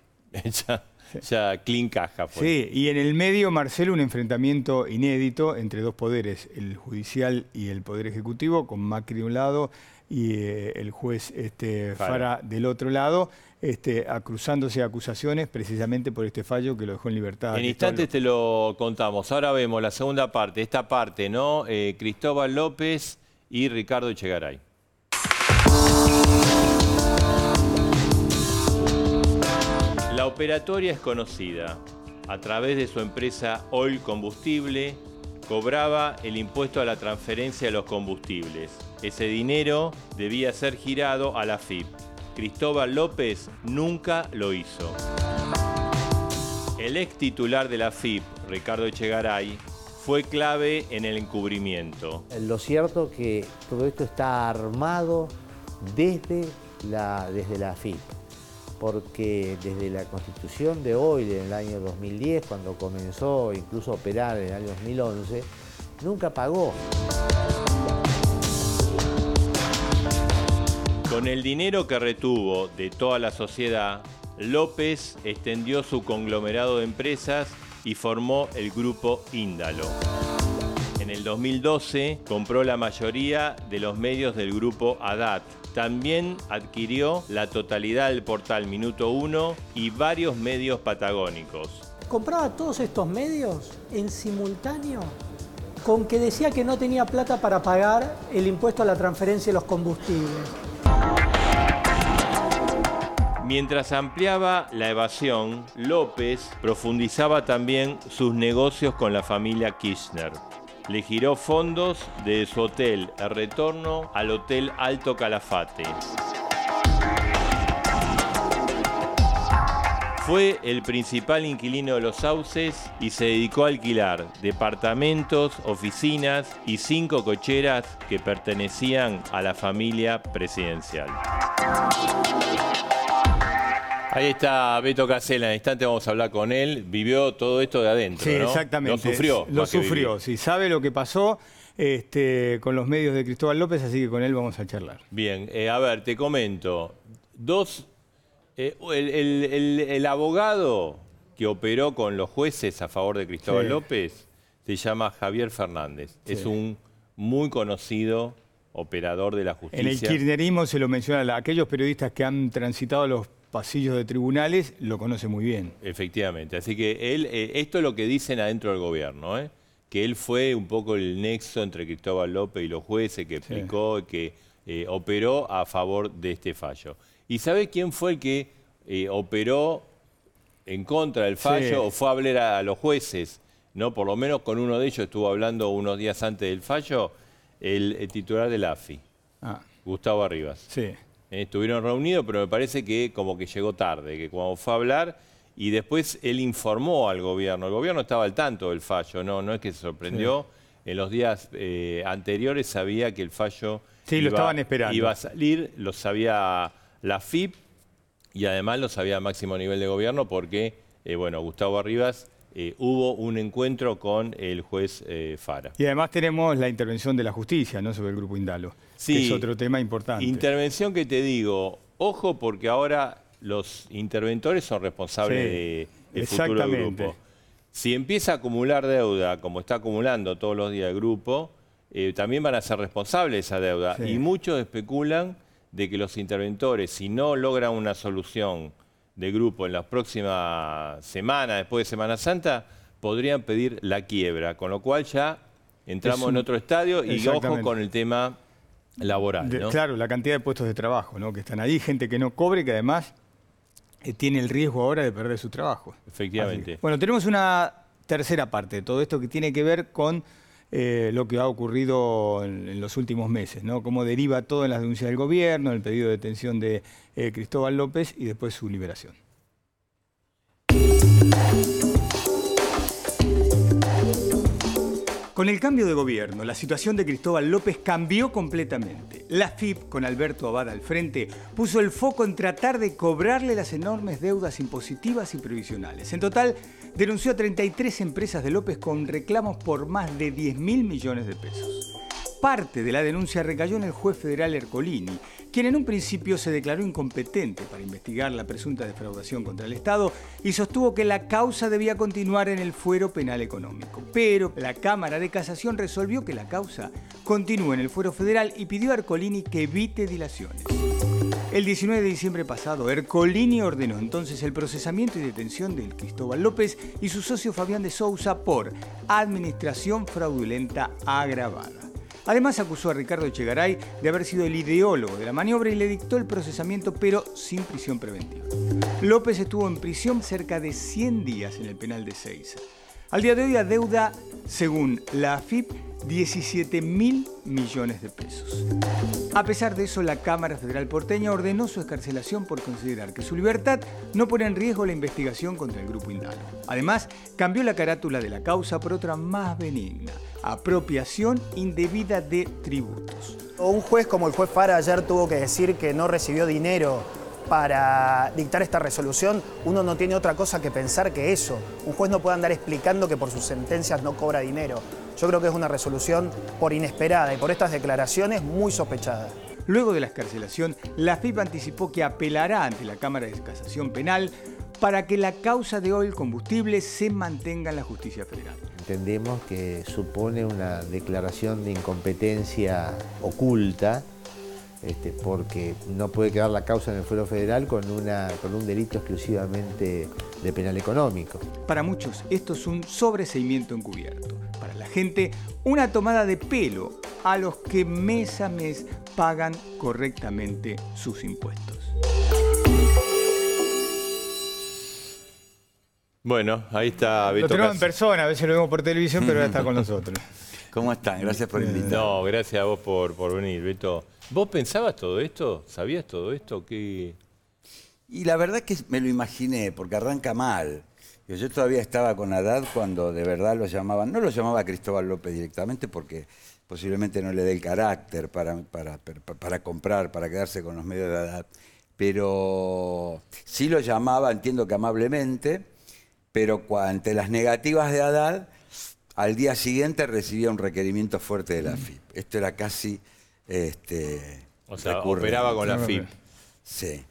ya clean caja fue. Sí, y en el medio, Marcelo, un enfrentamiento inédito entre dos poderes, el judicial y el poder ejecutivo, con Macri de un lado y el juez Fara del otro lado, cruzándose acusaciones precisamente por este fallo que lo dejó en libertad. En instantes te lo contamos. Ahora vemos la segunda parte, esta parte, ¿no? Cristóbal López y Ricardo Echegaray. La operatoria es conocida. A través de su empresa Oil Combustible, cobraba el impuesto a la transferencia de los combustibles. Ese dinero debía ser girado a la FIP. Cristóbal López nunca lo hizo. El ex titular de la FIP, Ricardo Echegaray, fue clave en el encubrimiento. Lo cierto es que todo esto está armado desde la FIP, porque desde la constitución de Oil en el año 2010, cuando comenzó incluso a operar en el año 2011, nunca pagó. Con el dinero que retuvo de toda la sociedad, López extendió su conglomerado de empresas y formó el grupo Índalo. En el 2012 compró la mayoría de los medios del grupo Haddad. También adquirió la totalidad del portal Minuto 1 y varios medios patagónicos. Compraba todos estos medios en simultáneo con que decía que no tenía plata para pagar el impuesto a la transferencia de los combustibles. Mientras ampliaba la evasión, López profundizaba también sus negocios con la familia Kirchner. Le giró fondos de su hotel El Retorno al Hotel Alto Calafate. Fue el principal inquilino de Los Sauces y se dedicó a alquilar departamentos, oficinas y 5 cocheras que pertenecían a la familia presidencial. Ahí está Beto Casella, en instante vamos a hablar con él. Vivió todo esto de adentro, sí, ¿no? Exactamente. Lo sufrió. Lo sufrió, sí. Sabe lo que pasó con los medios de Cristóbal López, así que con él vamos a charlar. Bien, a ver, te comento. El abogado que operó con los jueces a favor de Cristóbal López se llama Javier Fernández. Sí. Es un muy conocido operador de la justicia. En el kirchnerismo se lo menciona, aquellos periodistas que han transitado los pasillos de tribunales lo conoce muy bien. Efectivamente, así que él, esto es lo que dicen adentro del gobierno, que él fue un poco el nexo entre Cristóbal López y los jueces, que explicó y que operó a favor de este fallo. ¿Y sabe quién fue el que operó en contra del fallo o fue a hablar a los jueces? ¿No? Por lo menos con uno de ellos estuvo hablando unos días antes del fallo, el titular de la AFI, Gustavo Arribas. Sí. Estuvieron reunidos, pero me parece que como que llegó tarde, que cuando fue a hablar y después él informó al gobierno. El gobierno estaba al tanto del fallo, no es que se sorprendió. Sí. En los días anteriores sabía que el fallo lo estaban esperando. Iba a salir, lo sabía la FIP y además lo sabía a máximo nivel de gobierno porque, Gustavo Arribas hubo un encuentro con el juez Fara. Y además tenemos la intervención de la justicia, ¿no?, sobre el grupo Indalo. Sí, que es otro tema importante. Intervención que te digo, ojo porque ahora los interventores son responsables del futuro del grupo. Si empieza a acumular deuda, como está acumulando todos los días el grupo, también van a ser responsables de esa deuda. Sí. Y muchos especulan de que los interventores, si no logran una solución de grupo en las próximas semanas, después de Semana Santa, podrían pedir la quiebra, con lo cual ya entramos en otro estadio y ojo con el tema laboral, ¿no? Claro, la cantidad de puestos de trabajo, ¿no?, que están ahí, gente que no cobre, que además tiene el riesgo ahora de perder su trabajo. Efectivamente. Bueno, tenemos una tercera parte de todo esto que tiene que ver con lo que ha ocurrido en los últimos meses, ¿no? Cómo deriva todo en las denuncias del gobierno, el pedido de detención de Cristóbal López y después su liberación. Con el cambio de gobierno, la situación de Cristóbal López cambió completamente. La FIP, con Alberto Abad al frente, puso el foco en tratar de cobrarle las enormes deudas impositivas y previsionales. En total, denunció a 33 empresas de López con reclamos por más de 10.000 millones de pesos. Parte de la denuncia recayó en el juez federal Ercolini, quien en un principio se declaró incompetente para investigar la presunta defraudación contra el Estado y sostuvo que la causa debía continuar en el fuero penal económico. Pero la Cámara de Casación resolvió que la causa continúe en el fuero federal y pidió a Ercolini que evite dilaciones. El 19 de diciembre pasado, Ercolini ordenó entonces el procesamiento y detención de Cristóbal López y su socio Fabián de Sousa por administración fraudulenta agravada. Además, acusó a Ricardo Echegaray de haber sido el ideólogo de la maniobra y le dictó el procesamiento, pero sin prisión preventiva. López estuvo en prisión cerca de 100 días en el penal de Seiza. Al día de hoy adeuda, según la AFIP, 17.000 millones de pesos. A pesar de eso, la Cámara Federal porteña ordenó su excarcelación por considerar que su libertad no pone en riesgo la investigación contra el grupo Indalo. Además, cambió la carátula de la causa por otra más benigna: apropiación indebida de tributos. Un juez como el juez Fara ayer tuvo que decir que no recibió dinero para dictar esta resolución. Uno no tiene otra cosa que pensar que eso. Un juez no puede andar explicando que por sus sentencias no cobra dinero. Yo creo que es una resolución por inesperada y por estas declaraciones muy sospechada. Luego de la excarcelación, la FIP anticipó que apelará ante la Cámara de Casación Penal para que la causa de Oil Combustible se mantenga en la justicia federal. Entendemos que supone una declaración de incompetencia oculta, porque no puede quedar la causa en el fuero federal con un delito exclusivamente de penal económico. Para muchos, esto es un sobreseimiento encubierto. Para la gente, una tomada de pelo a los que mes a mes pagan correctamente sus impuestos. Bueno, ahí está Beto. Lo tenemos en persona, a veces lo vemos por televisión, pero ahora está con nosotros. ¿Cómo están? Gracias por invitarme. No, gracias a vos por venir, Beto. ¿Vos pensabas todo esto? ¿Sabías todo esto? ¿Qué? Y la verdad es que me lo imaginé, porque arranca mal. Yo todavía estaba con Haddad cuando de verdad lo llamaban. No lo llamaba Cristóbal López directamente porque posiblemente no le dé el carácter para comprar, para quedarse con los medios de Haddad. Pero sí lo llamaba, entiendo que amablemente, pero ante las negativas de Haddad, al día siguiente recibía un requerimiento fuerte de la FIP. Esto era casi o sea, recurrente. operaba con la FIP. Sí.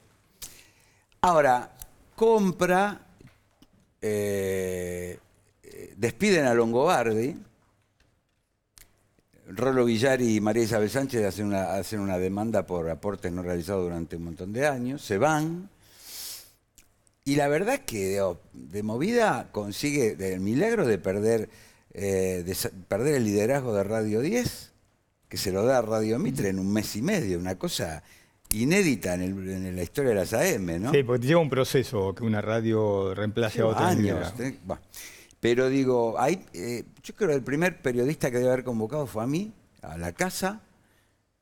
Ahora, compra, despiden a Longobardi, Rolo Villar y María Isabel Sánchez hacen una demanda por aportes no realizados durante un montón de años, se van. Y la verdad es que de movida consigue el milagro de perder el liderazgo de Radio 10, que se lo da a Radio Mitre en un mes y medio, una cosa inédita en la historia de las AM, ¿no? Sí, porque lleva un proceso que una radio reemplace a otra. Años. Pero digo, yo creo que el primer periodista que debe haber convocado fue a mí, a la casa.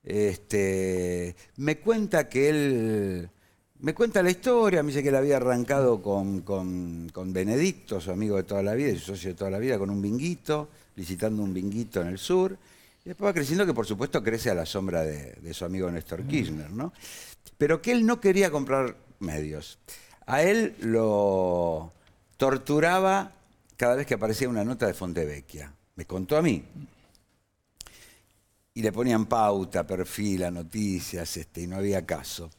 Me cuenta que él... Me cuenta la historia, me dice que él había arrancado con Benedicto, su amigo de toda la vida, su socio de toda la vida, con un binguito, licitando un binguito en el sur. Y después va creciendo, que por supuesto crece a la sombra de su amigo Néstor Kirchner, ¿no? Pero que él no quería comprar medios. A él lo torturaba cada vez que aparecía una nota de Fontevecchia. Me contó a mí. Y le ponían pauta, perfil, a noticias, y no había caso.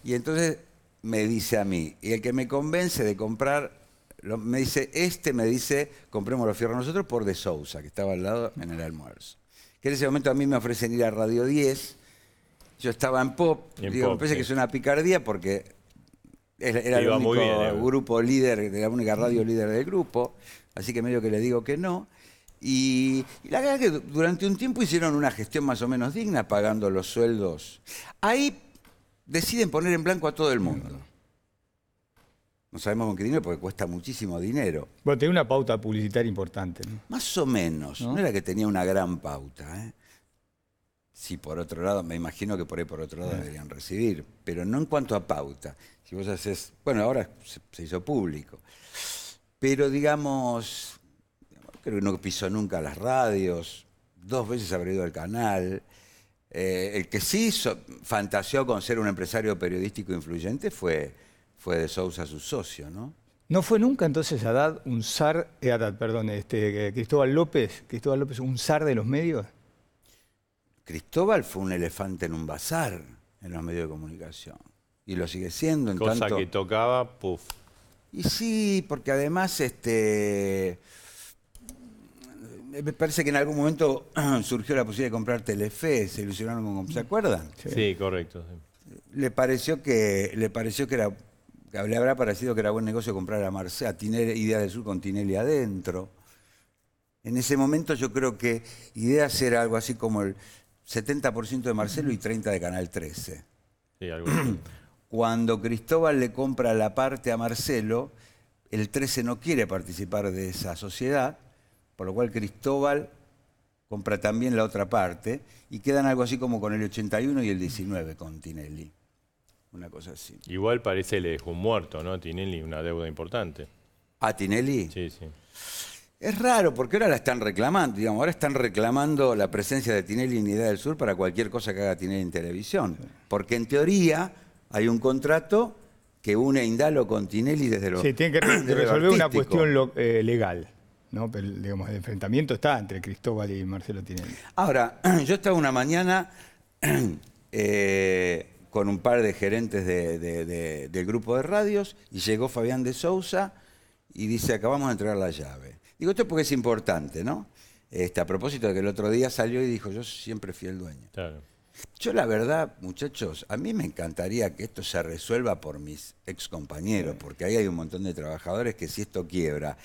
Y entonces me dice a mí, y el que me convence de comprar, me dice, compremos los fierros nosotros por De Sousa, que estaba al lado en el almuerzo. Que en ese momento a mí me ofrecen ir a Radio 10, yo estaba en Pop, me parece que es una picardía porque era el único grupo líder, la única radio líder del grupo, así que medio que le digo que no. Y la verdad es que durante un tiempo hicieron una gestión más o menos digna, pagando los sueldos. Ahí deciden poner en blanco a todo el mundo. No sabemos con qué dinero porque cuesta muchísimo dinero. Bueno, tenía una pauta publicitaria importante, ¿no? Más o menos. No era que tenía una gran pauta, ¿eh? Sí, por otro lado, me imagino que por ahí por otro lado deberían recibir, pero no en cuanto a pauta. Si vos haces... Bueno, ahora se hizo público. Pero digamos, creo que no pisó nunca las radios, 2 veces habrá ido al canal. El que sí fantaseó con ser un empresario periodístico influyente fue De Sousa, su socio, ¿no? ¿No fue nunca entonces Cristóbal López un zar de los medios? Cristóbal fue un elefante en un bazar en los medios de comunicación. Y lo sigue siendo. En Cosa tanto... que tocaba, puf. Y sí, porque además me parece que en algún momento surgió la posibilidad de comprar Telefe, se ilusionaron con... ¿Se acuerdan? Sí, correcto. Sí. Le pareció que le habrá parecido que era buen negocio comprar a Tinelli, Idea del Sur con Tinelli adentro. En ese momento yo creo que Ideas era algo así como el 70% de Marcelo y 30% de Canal 13. Sí, algo así. Cuando Cristóbal le compra la parte a Marcelo, el 13 no quiere participar de esa sociedad, por lo cual Cristóbal compra también la otra parte y quedan algo así como con el 81 y el 19 con Tinelli. Una cosa así. Igual parece le dejó un muerto, ¿no? Tinelli, una deuda importante. ¿A Tinelli? Sí, sí. Es raro porque ahora la están reclamando, digamos, ahora están reclamando la presencia de Tinelli en Idea del Sur para cualquier cosa que haga Tinelli en televisión. Porque en teoría hay un contrato que une a Indalo con Tinelli desde lo Sí, tiene que resolver una cuestión legal, ¿no? Pero, digamos, el enfrentamiento está entre Cristóbal y Marcelo Tinelli. Ahora, yo estaba una mañana con un par de gerentes del grupo de radios, y llegó Fabián de Sousa y dice, acabamos de entregar la llave. Digo, esto porque es importante, ¿no? A propósito de que el otro día salió y dijo, yo siempre fui el dueño. Claro. Yo la verdad, muchachos, a mí me encantaría que esto se resuelva por mis excompañeros, porque ahí hay un montón de trabajadores que si esto quiebra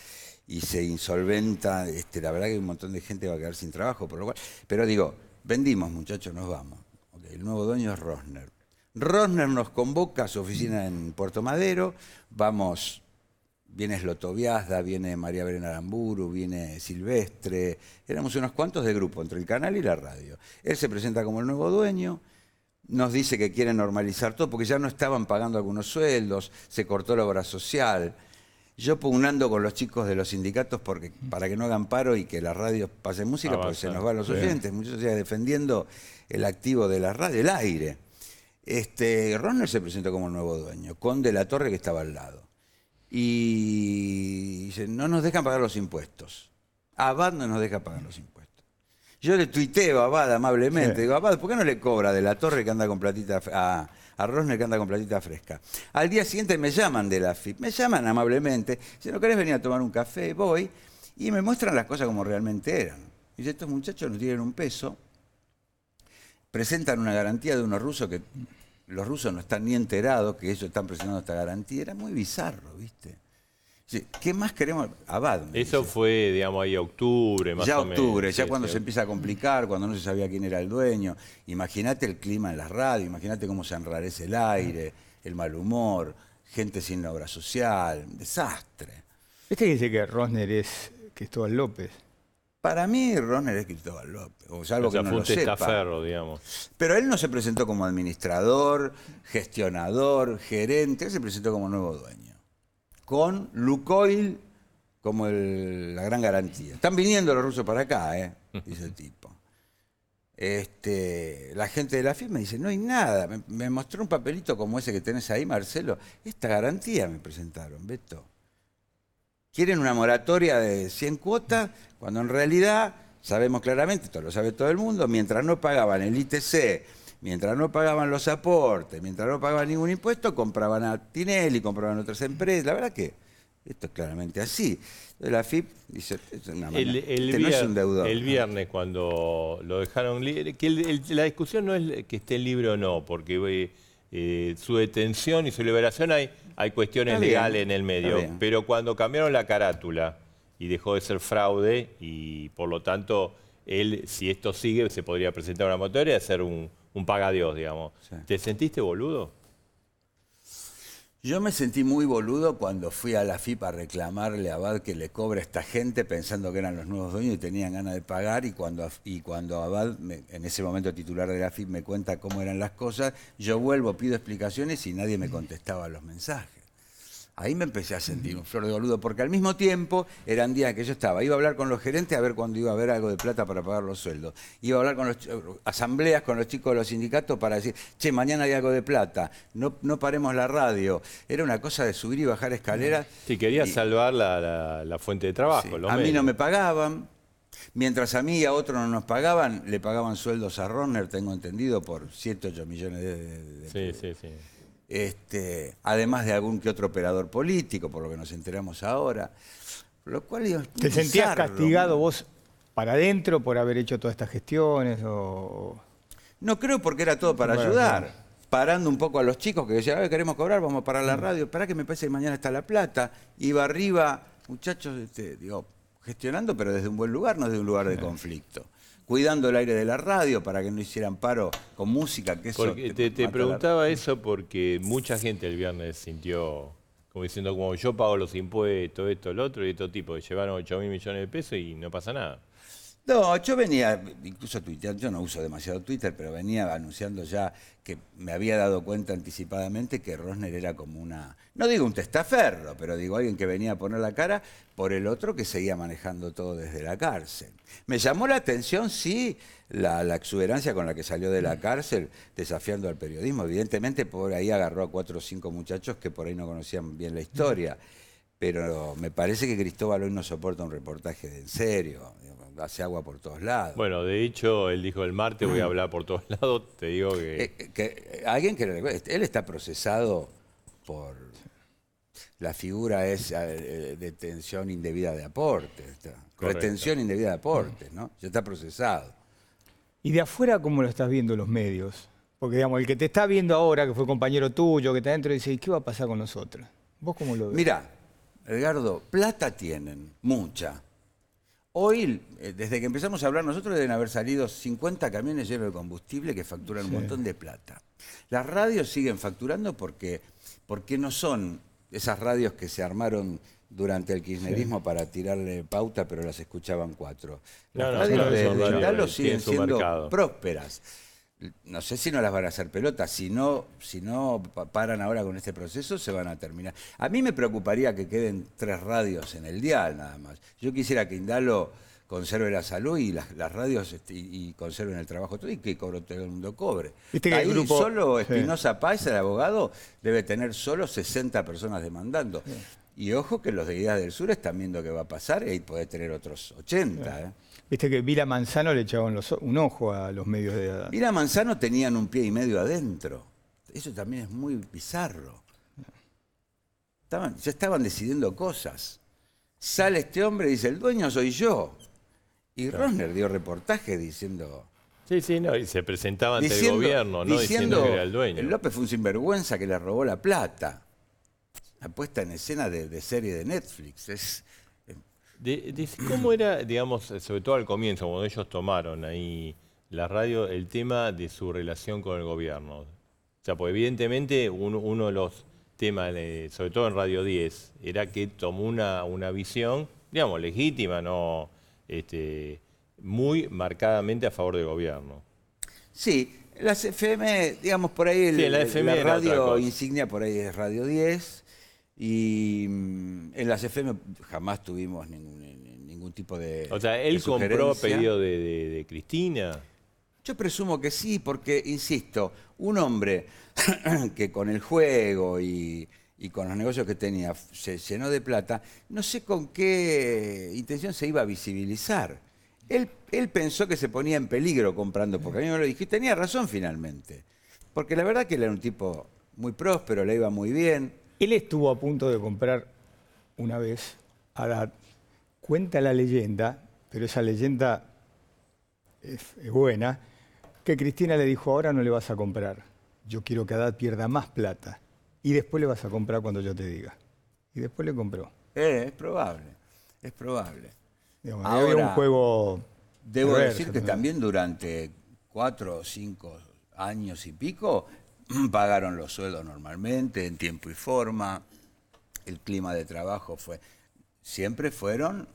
y se insolventa, la verdad que hay un montón de gente que va a quedar sin trabajo, por lo cual, pero digo, vendimos, muchachos, nos vamos. Okay, el nuevo dueño es Rosner. Rosner nos convoca a su oficina en Puerto Madero, vamos, viene Slotoviazda, viene María Belén Aramburu, viene Silvestre, éramos unos cuantos de grupo, entre el canal y la radio. Él se presenta como el nuevo dueño, nos dice que quieren normalizar todo, porque ya no estaban pagando algunos sueldos, se cortó la obra social. Yo pugnando con los chicos de los sindicatos para que no hagan paro y que las radios pasen música, porque se nos van los oyentes, muchos defendiendo el activo de la radio, el aire. Rosner se presentó como el nuevo dueño, con De la Torre que estaba al lado. Y dice, no nos dejan pagar los impuestos. Abad no nos deja pagar los impuestos. Yo le tuiteo a Abad amablemente, digo, Abad, ¿por qué no le cobra De la Torre que anda con platita a Rosner que anda con platita fresca? Al día siguiente me llaman de la FIP, me llaman amablemente, si no querés venir a tomar un café, voy, y me muestran las cosas como realmente eran. Y dice, estos muchachos no tienen un peso, presentan una garantía de unos rusos que los rusos no están ni enterados que ellos están presentando esta garantía. Era muy bizarro, ¿viste? ¿Qué más queremos? Abad. Eso fue, digamos, ahí octubre, más o menos. Ya octubre, ya cuando se empieza a complicar, cuando no se sabía quién era el dueño. Imagínate el clima en las radios, imagínate cómo se enrarece el aire, el mal humor, gente sin obra social, un desastre. ¿Este dice que Rosner es Cristóbal López? Para mí, Rosner es Cristóbal López, o salvo que no lo sepa. Testaferro, digamos. Pero él no se presentó como administrador, gestionador, gerente, él se presentó como nuevo dueño. Con Lukoil como la gran garantía. Están viniendo los rusos para acá, dice el tipo. La gente de la FIP me dice, no hay nada. Me mostró un papelito como ese que tenés ahí, Marcelo. Esta garantía me presentaron, Beto. Quieren una moratoria de 100 cuotas, cuando en realidad sabemos claramente, esto lo sabe todo el mundo, mientras no pagaban el ITC, mientras no pagaban los aportes, mientras no pagaban ningún impuesto, compraban a Tinelli, compraban otras empresas. La verdad que esto es claramente así. Entonces la FIP dice, es una manera, no es un deudor. El viernes cuando lo dejaron libre, que la discusión no es que esté libre o no, porque su detención y su liberación hay cuestiones legales en el medio, pero cuando cambiaron la carátula y dejó de ser fraude y por lo tanto él, si esto sigue, se podría presentar una moratoria y hacer un pagadiós, digamos. Sí. ¿Te sentiste boludo? Yo me sentí muy boludo cuando fui a la FIP a reclamarle a Abad que le cobre a esta gente pensando que eran los nuevos dueños y tenían ganas de pagar, y cuando Abad, en ese momento titular de la FIP, me cuenta cómo eran las cosas, yo vuelvo, pido explicaciones y nadie me contestaba los mensajes. Ahí me empecé a sentir un flor de boludo, porque al mismo tiempo eran días que yo iba a hablar con los gerentes a ver cuándo iba a haber algo de plata para pagar los sueldos. Iba a hablar con asambleas con los chicos de los sindicatos para decir, che, mañana hay algo de plata, no paremos la radio. Era una cosa de subir y bajar escaleras. Sí, quería salvar la fuente de trabajo. Sí, a mí no me pagaban. Mientras a mí y a otros no nos pagaban, le pagaban sueldos a Rosner, tengo entendido, por 7, 8 millones de Sí. Además de algún que otro operador político, por lo que nos enteramos ahora. Lo cual ¿te sentías castigado vos para adentro por haber hecho todas estas gestiones? No creo, porque era todo para ayudar. Parando un poco a los chicos que decían, queremos cobrar, vamos a parar la radio. Esperá que me parece que mañana está la plata. Iba arriba, muchachos, gestionando, pero desde un buen lugar, no desde un lugar de conflicto. Cuidando el aire de la radio para que no hicieran paro con música. Que eso porque te preguntaba eso porque mucha gente el viernes sintió como diciendo, como yo pago los impuestos, esto, lo otro, y estos tipos que llevaron 8.000 millones de pesos y no pasa nada. No, yo venía, incluso tuiteando, yo no uso demasiado Twitter, pero venía anunciando ya que me había dado cuenta anticipadamente que Rosner era como no digo un testaferro, pero digo alguien que venía a poner la cara por el otro que seguía manejando todo desde la cárcel. Me llamó la atención, sí, la exuberancia con la que salió de la cárcel desafiando al periodismo. Evidentemente por ahí agarró a 4 o 5 muchachos que por ahí no conocían bien la historia, pero me parece que Cristóbal hoy no soporta un reportaje de en serio. hace agua por todos lados. Bueno, de hecho, él dijo el martes voy a hablar por todos lados. Te digo que... Alguien que le recuerde, él está procesado por... La figura es detención indebida de aportes, retención indebida de aportes, ¿no? Ya está procesado. ¿Y de afuera cómo lo estás viendo los medios? Porque, digamos, el que te está viendo ahora, que fue compañero tuyo, que está adentro, dice, ¿y qué va a pasar con nosotros? ¿Vos cómo lo ves? Mirá, Edgardo, plata tienen, mucha. Hoy, desde que empezamos a hablar, nosotros deben haber salido 50 camiones llenos de combustible que facturan un montón de plata. Las radios siguen facturando porque no son esas radios que se armaron durante el kirchnerismo para tirarle pauta, pero las escuchaban 4. Las radios de Indalo siguen siendo prósperas. No sé si no las van a hacer pelotas, si no paran ahora con este proceso, se van a terminar. A mí me preocuparía que queden 3 radios en el dial nada más. Yo quisiera que Indalo conserve la salud y las radios y conserven el trabajo todo y que todo el mundo cobre. ¿Viste que ahí grupo, solo Espinosa Páez, el abogado, debe tener solo 60 personas demandando. Sí. Y ojo que los de Ideas del Sur están viendo qué va a pasar y ahí puede tener otros 80. Viste que Vila Manzano le echaban un ojo a los medios de edad. Vila Manzano tenían un pie y medio adentro. Eso también es muy bizarro. Ya estaban decidiendo cosas. Sale este hombre y dice, el dueño soy yo. Y Rosner dio reportaje diciendo... Sí, no, y se presentaba ante el gobierno, ¿no? Diciendo que era el dueño. López fue un sinvergüenza que le robó la plata. La puesta en escena de serie de Netflix. ¿Cómo era, digamos, sobre todo al comienzo, cuando ellos tomaron ahí la radio, el tema de su relación con el gobierno? O sea, pues evidentemente uno de los temas, sobre todo en Radio 10, era que tomó una visión, digamos, legítima, no muy marcadamente a favor del gobierno. Sí, las FM, digamos, por ahí la radio insignia por ahí es Radio 10. Y en las FM jamás tuvimos ningún tipo de... O sea, ¿él compró a pedido de Cristina? Yo presumo que sí, porque, insisto, un hombre que con el juego y con los negocios que tenía se llenó de plata, no sé con qué intención se iba a visibilizar. Él pensó que se ponía en peligro comprando, porque a mí me lo dijiste, tenía razón finalmente. Porque la verdad que él era un tipo muy próspero, le iba muy bien. Él estuvo a punto de comprar una vez, cuenta la leyenda, pero esa leyenda es buena, que Cristina le dijo, ahora no le vas a comprar, yo quiero que Haddad pierda más plata y después le vas a comprar cuando yo te diga. Y después le compró. Es probable, es probable. Digamos, ahora, había un juego... Debo decir que también durante 4 o 5 años y pico... pagaron los sueldos normalmente, en tiempo y forma, el clima de trabajo siempre fueron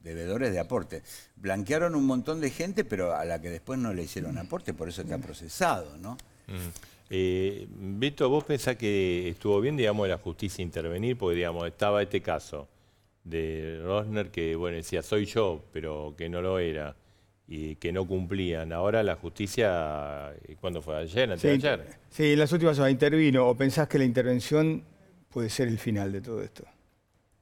deudores de aporte. Blanquearon un montón de gente, pero a la que después no le hicieron aporte, por eso está procesado, ¿no? Beto, ¿vos pensás que estuvo bien, digamos, de la justicia intervenir? Porque, digamos, estaba este caso de Rosner que, bueno, decía, soy yo, pero que no lo era. Y que no cumplían. Ahora la justicia, ¿cuándo fue? ¿Ayer? ¿Anteayer? Sí, en las últimas horas intervino. ¿O pensás que la intervención puede ser el final de todo esto?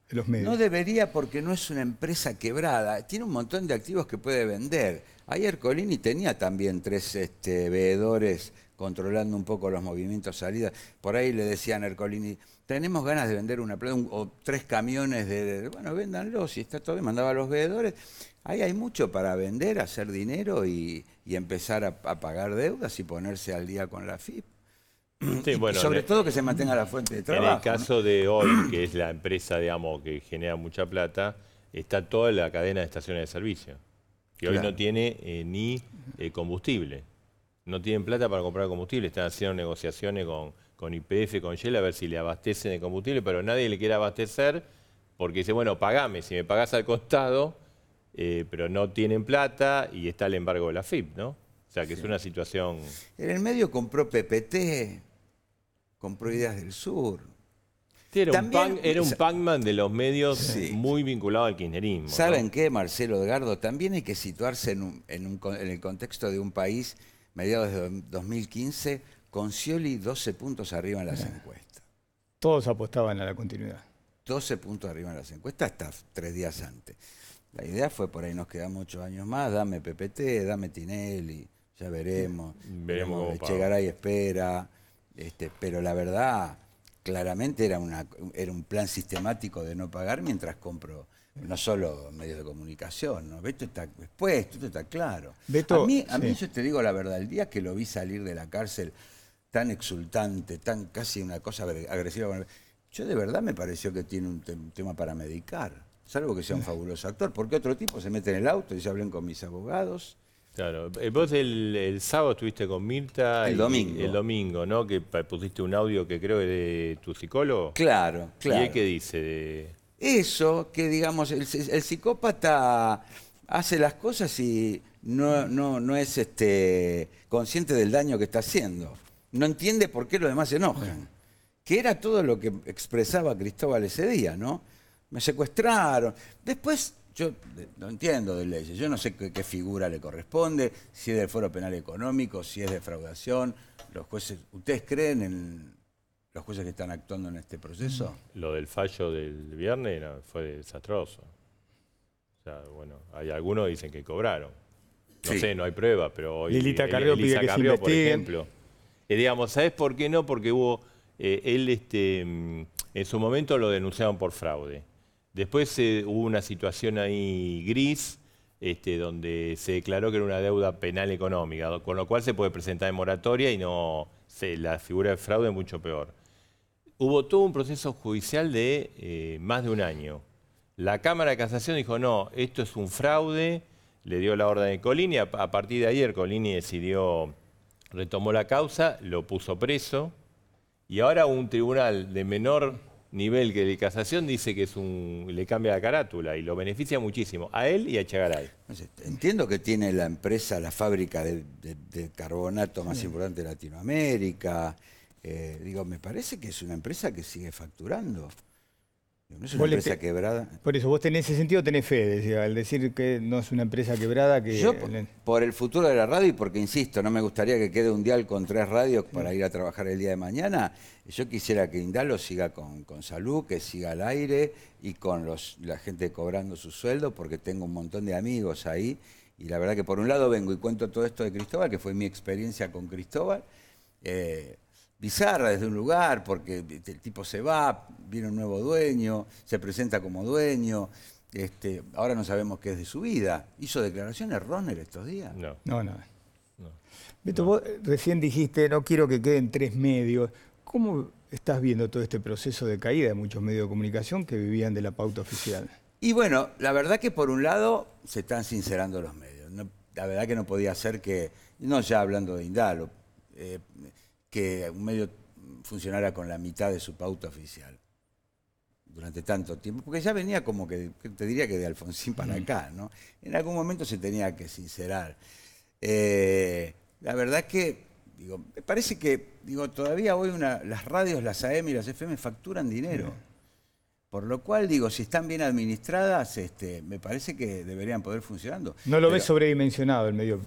De los medios. No debería, porque no es una empresa quebrada. Tiene un montón de activos que puede vender. Ayer Colini tenía también 3 veedores controlando un poco los movimientos salidas. Por ahí le decían a Ercolini, tenemos ganas de vender una plata, o 3 camiones bueno, véndanlos, si está todo bien, mandaba a los veedores. Ahí hay mucho para vender, hacer dinero y empezar a pagar deudas y ponerse al día con la FIP. Sí, bueno, y sobre todo que se mantenga la fuente de trabajo. En el caso de hoy, que es la empresa, digamos, que genera mucha plata, está toda la cadena de estaciones de servicio, que hoy no tiene ni combustible. No tienen plata para comprar combustible, están haciendo negociaciones con YPF, con Shell, a ver si le abastecen de combustible, pero nadie le quiere abastecer porque dice, bueno, pagame, si me pagás al costado, pero no tienen plata y está el embargo de la FIP, ¿no? O sea, que es una situación... En el medio compró PPT, compró Ideas del Sur. Sí, era un Pac-Man de los medios muy vinculado al kirchnerismo. ¿Saben qué, Marcelo Edgardo? También hay que situarse en el contexto de un país, mediados de 2015, con Scioli 12 puntos arriba en las encuestas. Todos apostaban a la continuidad. 12 puntos arriba en las encuestas hasta 3 días antes. La idea fue por ahí nos quedamos 8 años más, dame PPT, dame Tinelli, ya veremos. Veremos cómo Chegaray espera, pero la verdad, claramente era un plan sistemático de no pagar mientras compro, no solo medios de comunicación, ¿no? Beto está expuesto, esto está claro. Beto, a mí yo te digo la verdad, el día que lo vi salir de la cárcel tan exultante, tan casi una cosa agresiva, yo de verdad me pareció que tiene un tema para medicar, salvo que sea un fabuloso actor, porque otro tipo se mete en el auto y dice, hablen con mis abogados. Claro, vos el sábado estuviste con Mirta. El domingo. El domingo, ¿no? Que pusiste un audio que creo es de tu psicólogo. Claro, claro. ¿Y él qué dice? Eso, que digamos, el psicópata hace las cosas y no es consciente del daño que está haciendo. No entiende por qué los demás se enojan. Que era todo lo que expresaba Cristóbal ese día, ¿no? Me secuestraron. Después, yo no entiendo de leyes, yo no sé qué figura le corresponde, si es del Foro Penal Económico, si es defraudación. Los jueces, ¿ustedes creen en los jueces que están actuando en este proceso? Lo del fallo del viernes fue desastroso. O sea, bueno, hay algunos que dicen que cobraron. No sé, no hay prueba, pero hoy Lilita Carrió pide que se investiguen. Por ejemplo. Digamos, ¿sabés por qué no? Porque hubo, él en su momento lo denunciaron por fraude. Después hubo una situación ahí gris, donde se declaró que era una deuda penal económica, con lo cual se puede presentar en moratoria y no la figura de fraude es mucho peor. Hubo todo un proceso judicial de más de un año. La Cámara de Casación dijo, no, esto es un fraude, le dio la orden de Colini, a partir de ayer Colini retomó la causa, lo puso preso, y ahora un tribunal de menor nivel que de casación dice que le cambia la carátula y lo beneficia muchísimo, a él y a Chegaray. Entiendo que tiene la empresa, la fábrica de carbonato más importante de Latinoamérica. Me parece que es una empresa que sigue facturando. No es una empresa quebrada. Por eso, vos en ese sentido tenés fe, decía, al decir que no es una empresa quebrada. Que yo, por el futuro de la radio, y porque, insisto, no me gustaría que quede un dial con 3 radios para ir a trabajar el día de mañana, yo quisiera que Indalo siga con salud, que siga al aire y con la gente cobrando su sueldo, porque tengo un montón de amigos ahí. Y la verdad que por un lado vengo y cuento todo esto de Cristóbal, que fue mi experiencia con Cristóbal. Bizarra desde un lugar, porque el tipo se va, viene un nuevo dueño, se presenta como dueño, ahora no sabemos qué es de su vida. ¿Hizo declaraciones Ronner estos días? No. Beto, vos recién dijiste, no quiero que queden 3 medios. ¿Cómo estás viendo todo este proceso de caída de muchos medios de comunicación que vivían de la pauta oficial? Y bueno, la verdad que por un lado se están sincerando los medios. La verdad que no podía ser que, no ya hablando de Indalo, que un medio funcionara con la mitad de su pauta oficial durante tanto tiempo, porque ya venía como que te diría que de Alfonsín para acá, ¿no? En algún momento se tenía que sincerar. La verdad que, me parece que, todavía hoy las radios, las AM y las FM facturan dinero. Por lo cual, si están bien administradas, me parece que deberían poder funcionando. ¿No lo ves sobredimensionado el medio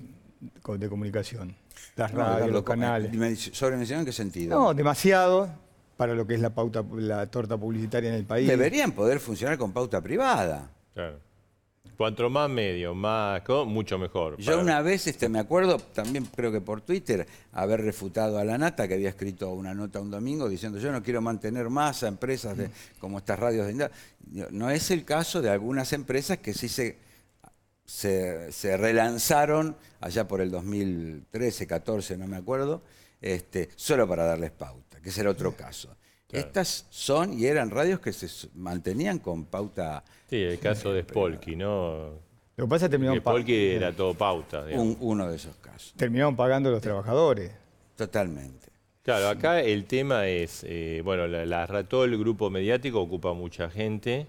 de comunicación? Las radios, los canales. ¿Sobredimensionado en qué sentido? No, demasiado para lo que es la torta publicitaria en el país. Deberían poder funcionar con pauta privada. Claro. Cuanto más medios, mucho mejor. Yo una vez, me acuerdo, también creo que por Twitter, haber refutado a La Nata, que había escrito una nota un domingo diciendo yo no quiero mantener más a empresas como estas radios de... No es el caso de algunas empresas que sí se relanzaron allá por el 2013, 14, no me acuerdo, solo para darles pauta, que ese era otro caso. Claro. Estas son y eran radios que se mantenían con pauta. Sí, el caso de Spolky, ¿no? Lo que pasa es que terminaron Spolky era todo pauta. Uno de esos casos. Terminaron pagando los trabajadores. Totalmente. Claro, acá el tema es, todo el grupo mediático ocupa mucha gente.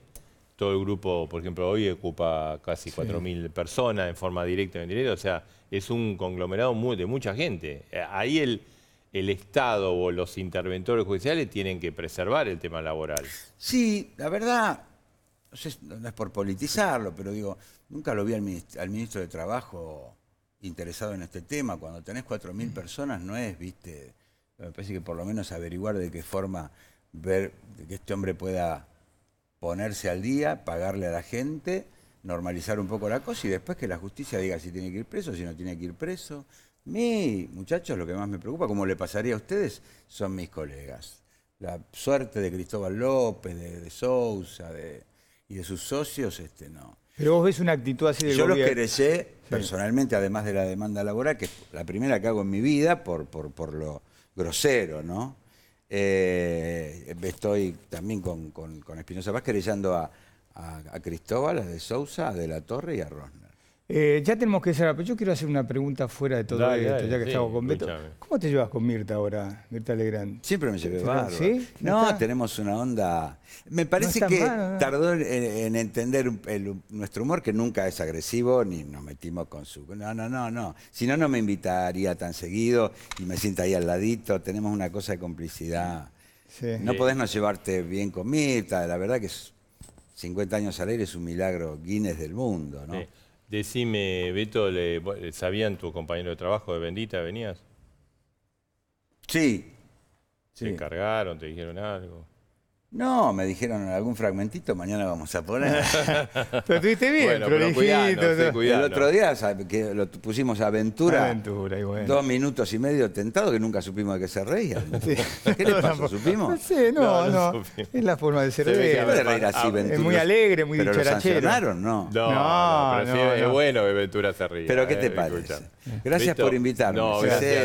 Todo el grupo, por ejemplo, hoy ocupa casi 4.000 personas en forma directa o indirecta. O sea, es un conglomerado de mucha gente. Ahí el Estado o los interventores judiciales tienen que preservar el tema laboral. Sí, la verdad, no es por politizarlo, pero nunca lo vi al ministro de Trabajo interesado en este tema. Cuando tenés 4.000 personas no es, me parece que por lo menos averiguar de qué forma ver de que este hombre pueda ponerse al día, pagarle a la gente, normalizar un poco la cosa y después que la justicia diga si tiene que ir preso, si no tiene que ir preso. Mi, muchachos, lo que más me preocupa, como le pasaría a ustedes, son mis colegas. La suerte de Cristóbal López, de Sousa y de sus socios, no. Pero vos ves una actitud así del Yo gobierno. los querellé personalmente, además de la demanda laboral, que es la primera que hago en mi vida por lo grosero, ¿no? Estoy también con Espinosa Paz querellando a Cristóbal, a de Sousa, a De la Torre y a Rosner. Ya tenemos que cerrar, pero yo quiero hacer una pregunta fuera de todo esto, ya que estamos con Beto. ¿Cómo te llevas con Mirta ahora, Mirta Legrand? Siempre me llevé bárbaro. ¿Sí? No, tenemos una onda... Me parece que tardó en entender nuestro humor, que nunca es agresivo, ni nos metimos con su... No. Si no, no me invitaría tan seguido y me sienta ahí al ladito. Tenemos una cosa de complicidad. Sí. No podés no llevarte bien con Mirta. La verdad que 50 años al aire es un milagro Guinness del mundo, ¿no? Sí. Decime, Beto, ¿sabían tu compañero de trabajo de Bendita venías? Sí. ¿Te encargaron? ¿Te dijeron algo? No, me dijeron algún fragmentito, mañana vamos a poner. Pero estuviste bien, bueno, pero cuidado. El otro día, ¿sabes? Que lo pusimos a Aventura, y bueno. 2 minutos y medio tentado, que nunca supimos de qué se reía. Sí. ¿Qué le pasó? ¿Supimos? No sé, no. Es la forma de ser. Se puede reír así, Ventura. Es muy alegre, muy dicharachero. ¿Pero lo sancionaron? No. No, pero sí, es bueno que Ventura se ría. ¿Pero qué te parece? Gracias por invitarme. No,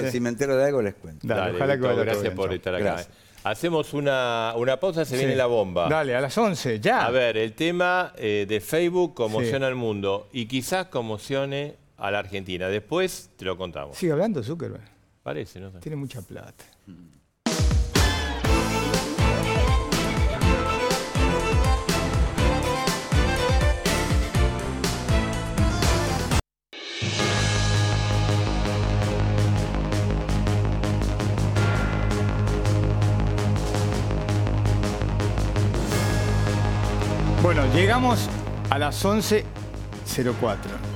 si me entero de algo, les cuento. Dale, ojalá que gracias por estar acá. Gracias. Hacemos una pausa, se viene la bomba. Dale, a las 11, ya. A ver, el tema de Facebook conmociona al mundo y quizás conmocione a la Argentina. Después te lo contamos. Sigue hablando Zuckerberg. Parece, no sé. Tiene mucha plata. Bueno, llegamos a las 11:04.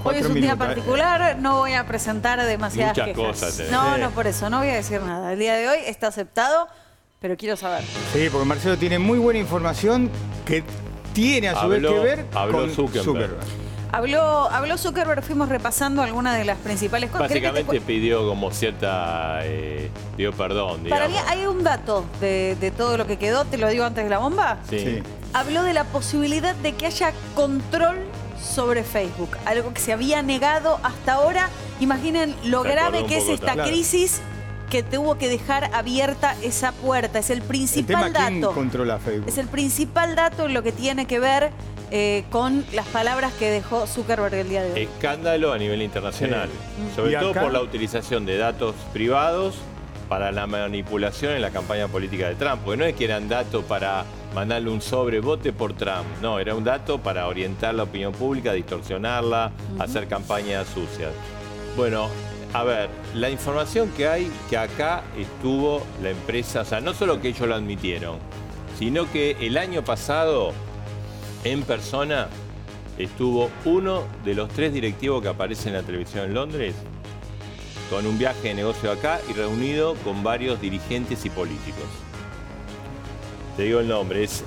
Hoy es un día particular, no voy a presentar demasiadas muchas quejas. Cosas. No, por eso, no voy a decir nada. El día de hoy está aceptado, pero quiero saber. Sí, porque Marcelo tiene muy buena información que tiene a su vez que ver con Zuckerberg. Habló Zuckerberg, fuimos repasando algunas de las principales cosas. Básicamente pidió como cierta... pidió perdón, digamos. Para mí hay un dato de todo lo que quedó, te lo digo antes de la bomba. Sí. Habló de la posibilidad de que haya control sobre Facebook, algo que se había negado hasta ahora. Imaginen lo grave que es esta crisis que tuvo que dejar abierta esa puerta. Es el principal dato. ¿Quién controla Facebook? Es el principal dato en lo que tiene que ver con las palabras que dejó Zuckerberg el día de hoy. Escándalo a nivel internacional, sobre todo por la utilización de datos privados para la manipulación en la campaña política de Trump. Porque no es que eran datos para mandarle un sobre, vote por Trump. No, era un dato para orientar la opinión pública, distorsionarla, hacer campañas sucias. Bueno, a ver, la información que hay, que acá estuvo la empresa, o sea, no solo que ellos lo admitieron, sino que el año pasado, en persona, estuvo uno de los 3 directivos que aparecen en la televisión en Londres, con un viaje de negocio acá y reunido con varios dirigentes y políticos. Te digo el nombre, es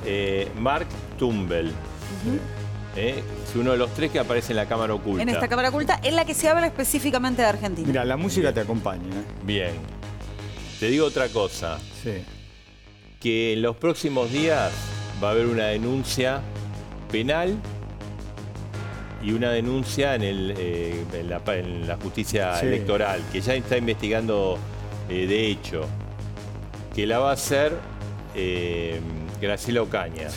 Mark Turnbull. Es uno de los 3 que aparece en la cámara oculta. En esta cámara oculta, en la que se habla específicamente de Argentina. Mira, la música te acompaña. Bien. Te digo otra cosa. Sí. Que en los próximos días va a haber una denuncia penal y una denuncia en la justicia electoral, que ya está investigando de hecho, que la va a hacer Graciela Ocaña,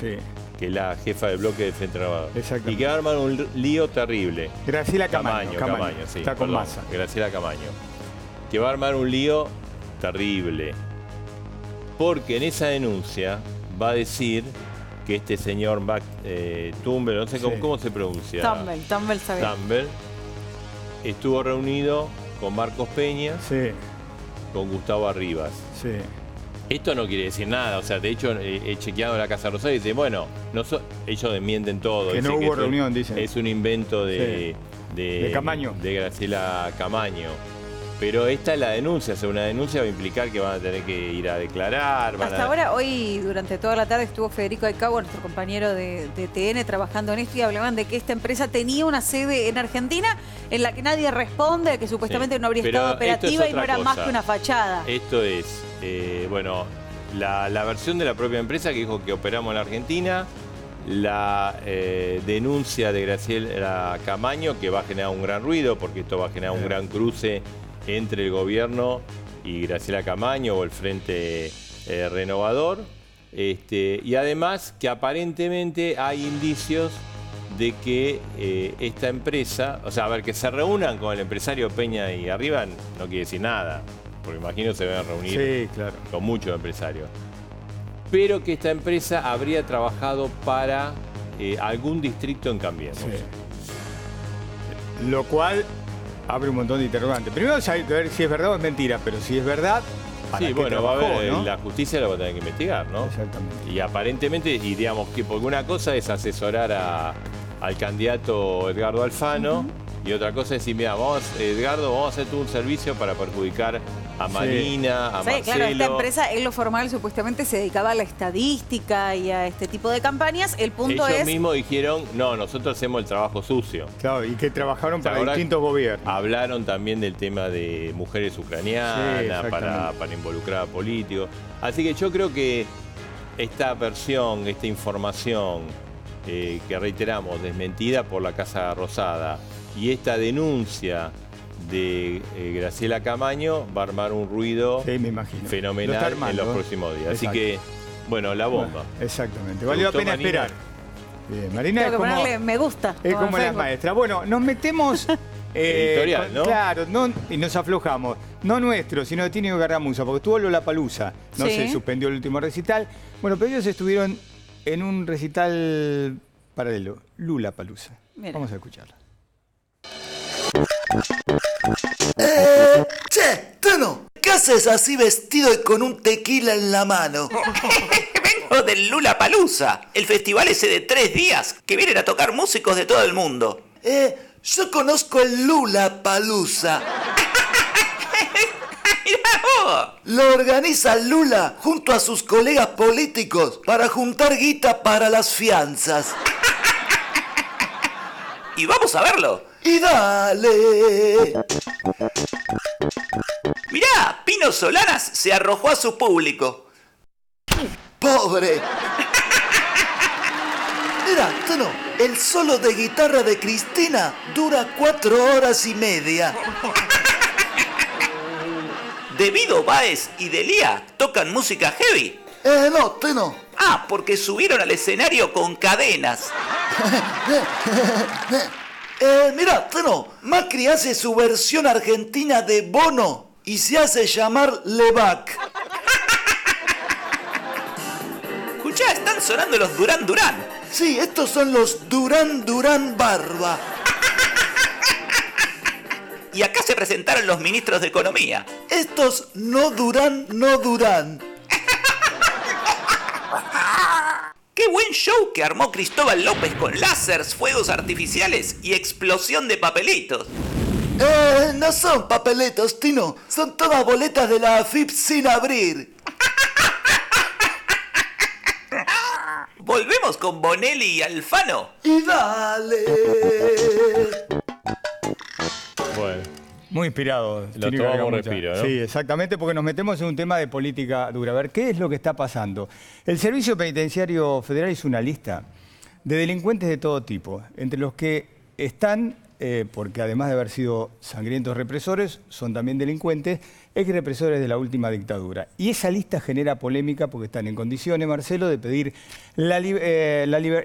que es la jefa del bloque de Frente Renovador. Y que va a armar un lío terrible. Graciela Camaño, sí, está con Massa. Graciela Camaño. Que va a armar un lío terrible. Porque en esa denuncia va a decir que este señor Turnbull, no sé cómo se pronuncia. Turnbull está bien. Turnbull estuvo reunido con Marcos Peña, con Gustavo Arribas. Esto no quiere decir nada, o sea, de hecho he chequeado en la Casa Rosada y dice, bueno, ellos desmienten todo. Que no hubo reunión, dicen. Es un invento de Camaño. De Graciela Camaño. Pero esta es la denuncia, o sea, una denuncia va a implicar que van a tener que ir a declarar. Hasta ahora, hoy, durante toda la tarde, estuvo Federico Aicagua, nuestro compañero de TN, trabajando en esto y hablaban de que esta empresa tenía una sede en Argentina en la que nadie responde, que supuestamente no habría estado operativa y no era más que una fachada. Esto es, bueno, la versión de la propia empresa que dijo que operamos en la Argentina, la denuncia de Graciela Camaño, que va a generar un gran ruido, porque esto va a generar un gran cruce entre el gobierno y Graciela Camaño o el Frente Renovador. Y además que aparentemente hay indicios de que esta empresa, o sea, a ver, que se reúnan con el empresario Peña y arriba no quiere decir nada, porque imagino se van a reunir con muchos empresarios. Pero que esta empresa habría trabajado para algún distrito en Cambiemos. Sí. Lo cual abre un montón de interrogantes. Primero saber si es verdad o es mentira, pero si es verdad, ¿para qué bueno, trabajó, va a haber, ¿no? La justicia lo va a tener que investigar, ¿no? Exactamente. Y aparentemente, y digamos que porque una cosa es asesorar al candidato Edgardo Alfano, y otra cosa es decir, mira, Edgardo, vamos a hacer tú un servicio para perjudicar a Marina, a Marcelo. Claro, esta empresa, en lo formal, supuestamente se dedicaba a la estadística y a este tipo de campañas. El punto Ellos es... mismos dijeron, no, nosotros hacemos el trabajo sucio. Claro, y que trabajaron para distintos gobiernos. Hablaron también del tema de mujeres ucranianas, para involucrar a políticos. Así que yo creo que esta versión, esta información que reiteramos, desmentida por la Casa Rosada, y esta denuncia de Graciela Camaño va a armar un ruido fenomenal en los próximos días. Así que, bueno, la bomba. Exactamente. Valió la pena esperar. Bien, Marina Tengo que ponerle me gusta. Es como las maestras. Bueno, nos metemos... editorial, ¿no? Claro, y nos aflojamos. No nuestro, sino de Tinio Garramusa, porque estuvo Lollapalooza. No se suspendió el último recital. Bueno, pero ellos estuvieron en un recital paralelo, Lollapalooza. Vamos a escucharla. Che, Tono, ¿qué haces así vestido y con un tequila en la mano? Vengo del Lollapalooza, el festival ese de 3 días que vienen a tocar músicos de todo el mundo. Yo conozco el Lollapalooza. Lo organiza Lula junto a sus colegas políticos para juntar guita para las fianzas. ¿Y vamos a verlo? ¡Y dale! Mirá, Pino Solanas se arrojó a su público. ¡Pobre! Mira, Tono, el solo de guitarra de Cristina dura 4 horas y media. ¿Debido Báez y Delía tocan música heavy? No, Tono. Ah, porque subieron al escenario con cadenas. Mira, Tono, Macri hace su versión argentina de Bono y se hace llamar Levac. Escuchá, están sonando los Durán Durán. Sí, estos son los Durán Durán Barba. Y acá se presentaron los ministros de Economía. Estos no Durán, no Durán. ¡Qué buen show que armó Cristóbal López con láseres, fuegos artificiales y explosión de papelitos! No son papelitos, Tino. Son todas boletas de la AFIP sin abrir. ¿Volvemos con Bonelli y Alfano? ¡Y dale! Bueno. Muy inspirado. Lo tomamos respiro, ¿no? Sí, exactamente, porque nos metemos en un tema de política dura. A ver, ¿qué es lo que está pasando? El Servicio Penitenciario Federal hizo una lista de delincuentes de todo tipo, entre los que están, porque además de haber sido sangrientos represores, son también delincuentes, ex-represores de la última dictadura. Y esa lista genera polémica porque están en condiciones, Marcelo, de pedir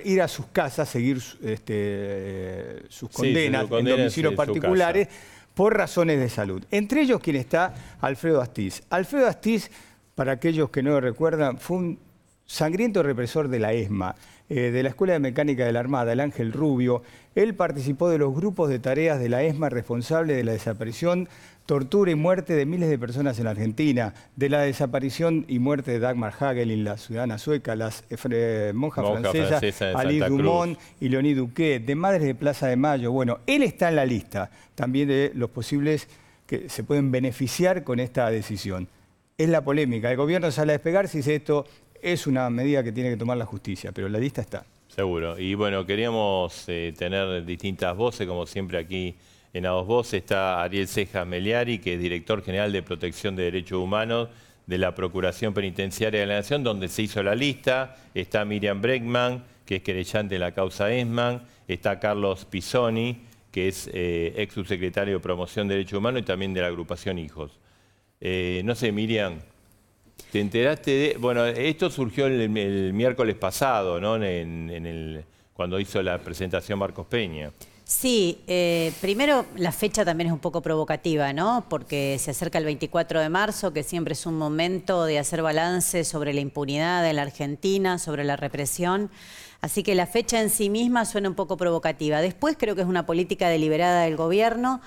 ir a sus casas, seguir sus condenas en domicilios particulares, por razones de salud. Entre ellos, quien está, Alfredo Astiz. Alfredo Astiz, para aquellos que no lo recuerdan, fue un sangriento represor de la ESMA, de la Escuela de Mecánica de la Armada, el Ángel Rubio. Él participó de los grupos de tareas de la ESMA responsable de la desaparición, tortura y muerte de miles de personas en la Argentina, de la desaparición y muerte de Dagmar Hagelin, la ciudadana sueca, las monjas francesas, Alice Dumont y Leonie Duquet, de Madres de Plaza de Mayo. Bueno, él está en la lista también de los posibles que se pueden beneficiar con esta decisión. Es la polémica. El gobierno sale a despegarse y dice esto es una medida que tiene que tomar la justicia, pero la lista está. Seguro. Y bueno, queríamos tener distintas voces, como siempre aquí en A Dos Voces. Está Ariel Cejas Meliari, que es director general de Protección de Derechos Humanos de la Procuración Penitenciaria de la Nación, donde se hizo la lista. Está Miriam Bregman, que es querellante de la causa Esman. Está Carlos Pisoni, que es ex subsecretario de Promoción de Derechos Humanos y también de la agrupación Hijos. No sé, Miriam, ¿te enteraste de...? Bueno, esto surgió el miércoles pasado, ¿no? Cuando hizo la presentación Marcos Peña. Sí, primero la fecha también es un poco provocativa, ¿no? Porque se acerca el 24 de marzo, que siempre es un momento de hacer balance sobre la impunidad en la Argentina, sobre la represión. Así que la fecha en sí misma suena un poco provocativa. Después creo que es una política deliberada del gobierno.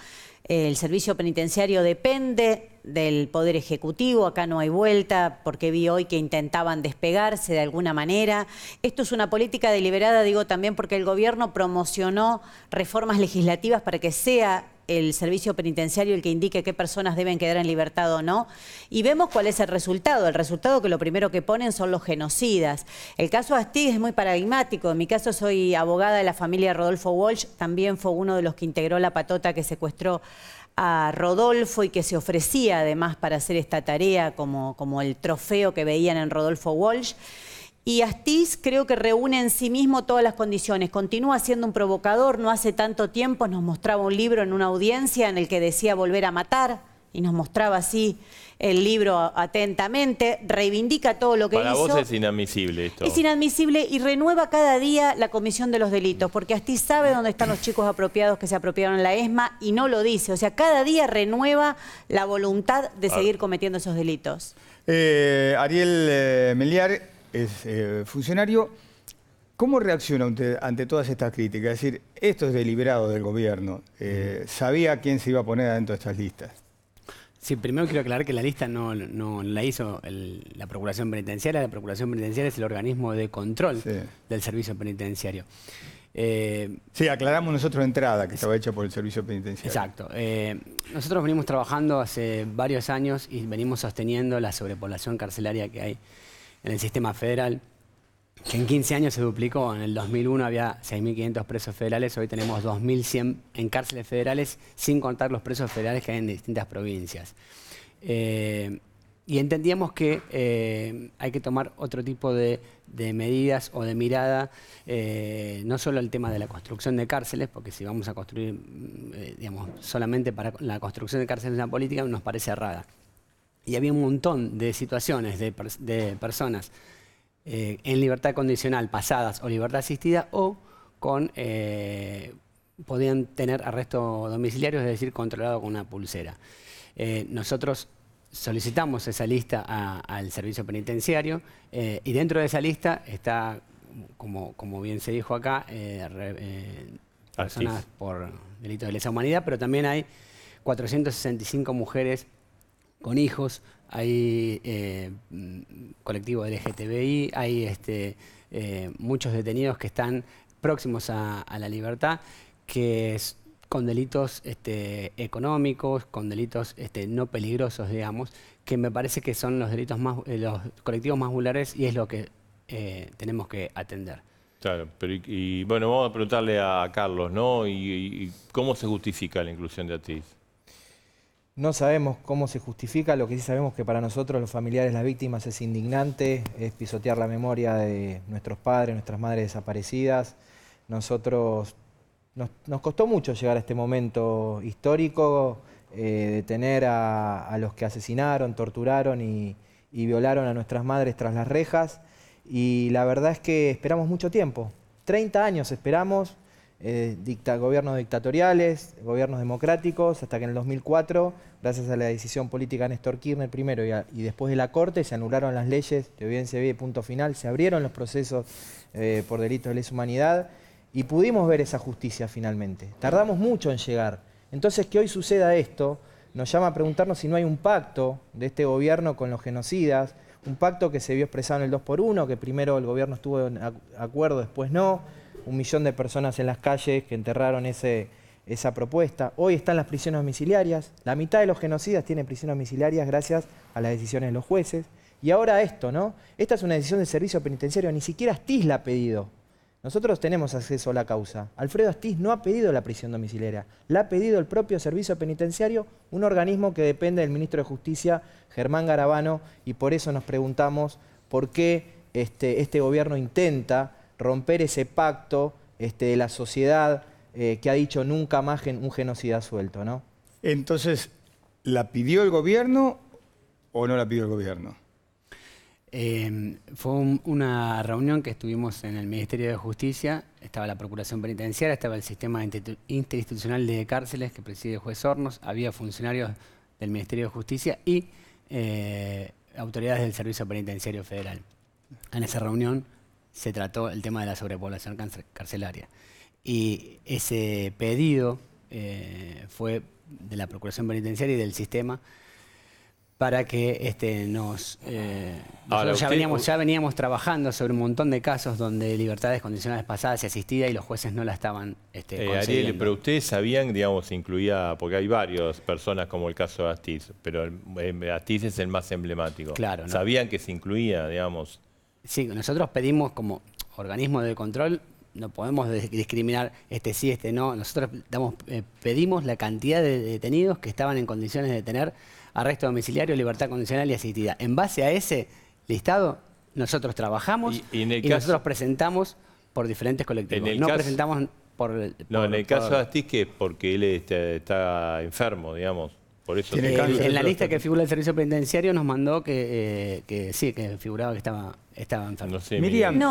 El servicio penitenciario depende del Poder Ejecutivo, acá no hay vuelta, porque vi hoy que intentaban despegarse de alguna manera. Esto es una política deliberada, digo también porque el gobierno promocionó reformas legislativas para que sea el servicio penitenciario el que indique qué personas deben quedar en libertad o no. Y vemos cuál es el resultado. El resultado que lo primero que ponen son los genocidas. El caso Astiz es muy paradigmático. En mi caso soy abogada de la familia Rodolfo Walsh. También fue uno de los que integró la patota que secuestró a Rodolfo y que se ofrecía además para hacer esta tarea como el trofeo que veían en Rodolfo Walsh. Y Astiz creo que reúne en sí mismo todas las condiciones. Continúa siendo un provocador. No hace tanto tiempo nos mostraba un libro en una audiencia en el que decía volver a matar y nos mostraba así el libro atentamente. Reivindica todo lo que hizo. Para vos es inadmisible esto. Es inadmisible y renueva cada día la comisión de los delitos, porque Astiz sabe dónde están los chicos apropiados que se apropiaron en la ESMA y no lo dice. O sea, cada día renueva la voluntad de seguir cometiendo esos delitos. Ariel Meliar es funcionario. ¿Cómo reacciona ante todas estas críticas? Es decir, esto es deliberado del gobierno. ¿Sabía quién se iba a poner adentro de estas listas? Sí, primero quiero aclarar que la lista no la hizo la Procuración Penitenciaria. La Procuración Penitenciaria es el organismo de control del servicio penitenciario. Sí, aclaramos nosotros de entrada que estaba hecha por el servicio penitenciario. Exacto. Nosotros venimos trabajando hace varios años y venimos sosteniendo la sobrepoblación carcelaria que hay en el sistema federal, que en 15 años se duplicó. En el 2001 había 6.500 presos federales, hoy tenemos 2.100 en cárceles federales, sin contar los presos federales que hay en distintas provincias. Y entendíamos que hay que tomar otro tipo de medidas o de mirada, no solo el tema de la construcción de cárceles, porque si vamos a construir, digamos, solamente para la construcción de cárceles una política, nos parece errada. Y había un montón de situaciones de personas en libertad condicional pasadas o libertad asistida o podían tener arresto domiciliario, es decir, controlado con una pulsera. Nosotros solicitamos esa lista al servicio penitenciario y dentro de esa lista está, como bien se dijo acá, personas por delitos de lesa humanidad, pero también hay 465 mujeres con hijos, hay colectivos LGTBI, hay muchos detenidos que están próximos a la libertad, que es con delitos económicos, con delitos no peligrosos, digamos, que me parece que son los delitos los colectivos más vulnerables y es lo que tenemos que atender. Claro, pero y bueno, vamos a preguntarle a Carlos, ¿no? ¿Y cómo se justifica la inclusión de Astiz? No sabemos cómo se justifica, lo que sí sabemos que para nosotros, los familiares, las víctimas, es indignante, es pisotear la memoria de nuestros padres, nuestras madres desaparecidas. Nosotros nos costó mucho llegar a este momento histórico, de tener a los que asesinaron, torturaron y violaron a nuestras madres tras las rejas. Y la verdad es que esperamos mucho tiempo, 30 años esperamos, gobiernos dictatoriales, gobiernos democráticos, hasta que en el 2004, gracias a la decisión política de Néstor Kirchner primero y después de la Corte, se anularon las leyes de obediencia debida y punto final, se abrieron los procesos por delitos de lesa humanidad y pudimos ver esa justicia finalmente. Tardamos mucho en llegar. Entonces, que hoy suceda esto nos llama a preguntarnos si no hay un pacto de este gobierno con los genocidas, un pacto que se vio expresado en el 2x1, que primero el gobierno estuvo en acuerdo, después no. 1 millón de personas en las calles que enterraron ese esa propuesta. Hoy están las prisiones domiciliarias. La mitad de los genocidas tienen prisiones domiciliarias gracias a las decisiones de los jueces. Y ahora esto, ¿no? Esta es una decisión del servicio penitenciario. Ni siquiera Astiz la ha pedido. Nosotros tenemos acceso a la causa. Alfredo Astiz no ha pedido la prisión domiciliaria. La ha pedido el propio servicio penitenciario, un organismo que depende del ministro de Justicia, Germán Garabano, y por eso nos preguntamos por qué este gobierno intenta romper ese pacto de la sociedad que ha dicho nunca más un genocida suelto, ¿no? Entonces, ¿la pidió el gobierno o no la pidió el gobierno? Fue una reunión que estuvimos en el Ministerio de Justicia, estaba la Procuración Penitenciaria, estaba el Sistema Interinstitucional de Cárceles que preside el juez Hornos, había funcionarios del Ministerio de Justicia y autoridades del Servicio Penitenciario Federal. En esa reunión se trató el tema de la sobrepoblación carcelaria. Y ese pedido fue de la Procuración Penitenciaria y del sistema para que nosotros ya veníamos trabajando sobre un montón de casos donde libertades condicionales pasadas y asistidas y los jueces no la estaban concediendo. Ariel, pero ustedes sabían, digamos, incluía, porque hay varias personas como el caso de Astiz, pero Astiz es el más emblemático. Claro, ¿no? ¿Sabían que se incluía, digamos? Sí, nosotros pedimos como organismo de control, no podemos discriminar sí, no. Nosotros pedimos la cantidad de detenidos que estaban en condiciones de tener arresto domiciliario, libertad condicional y asistida. En base a ese listado, nosotros trabajamos y nosotros presentamos por diferentes colectivos. En el caso de Astiz, que es porque él está enfermo, digamos. Por eso en la lista que figura el servicio penitenciario nos mandó que sí, que figuraba que estaba enfermo. No sé, Miriam,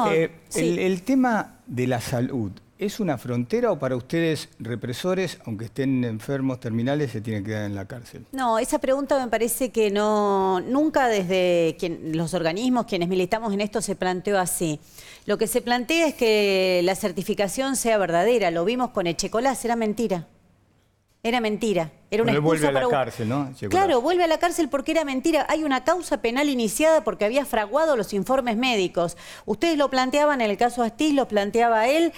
el tema de la salud, ¿es una frontera o para ustedes represores, aunque estén enfermos terminales, se tienen que quedar en la cárcel? No, esa pregunta me parece que nunca desde los organismos, quienes militamos en esto, se planteó así. Lo que se plantea es que la certificación sea verdadera. Lo vimos con Echecolás, era mentira. Era mentira. Era una excusa vuelve a la para... cárcel, ¿no? Claro, vuelve a la cárcel porque era mentira. Hay una causa penal iniciada porque había fraguado los informes médicos. Ustedes lo planteaban en el caso Astiz, lo planteaba él.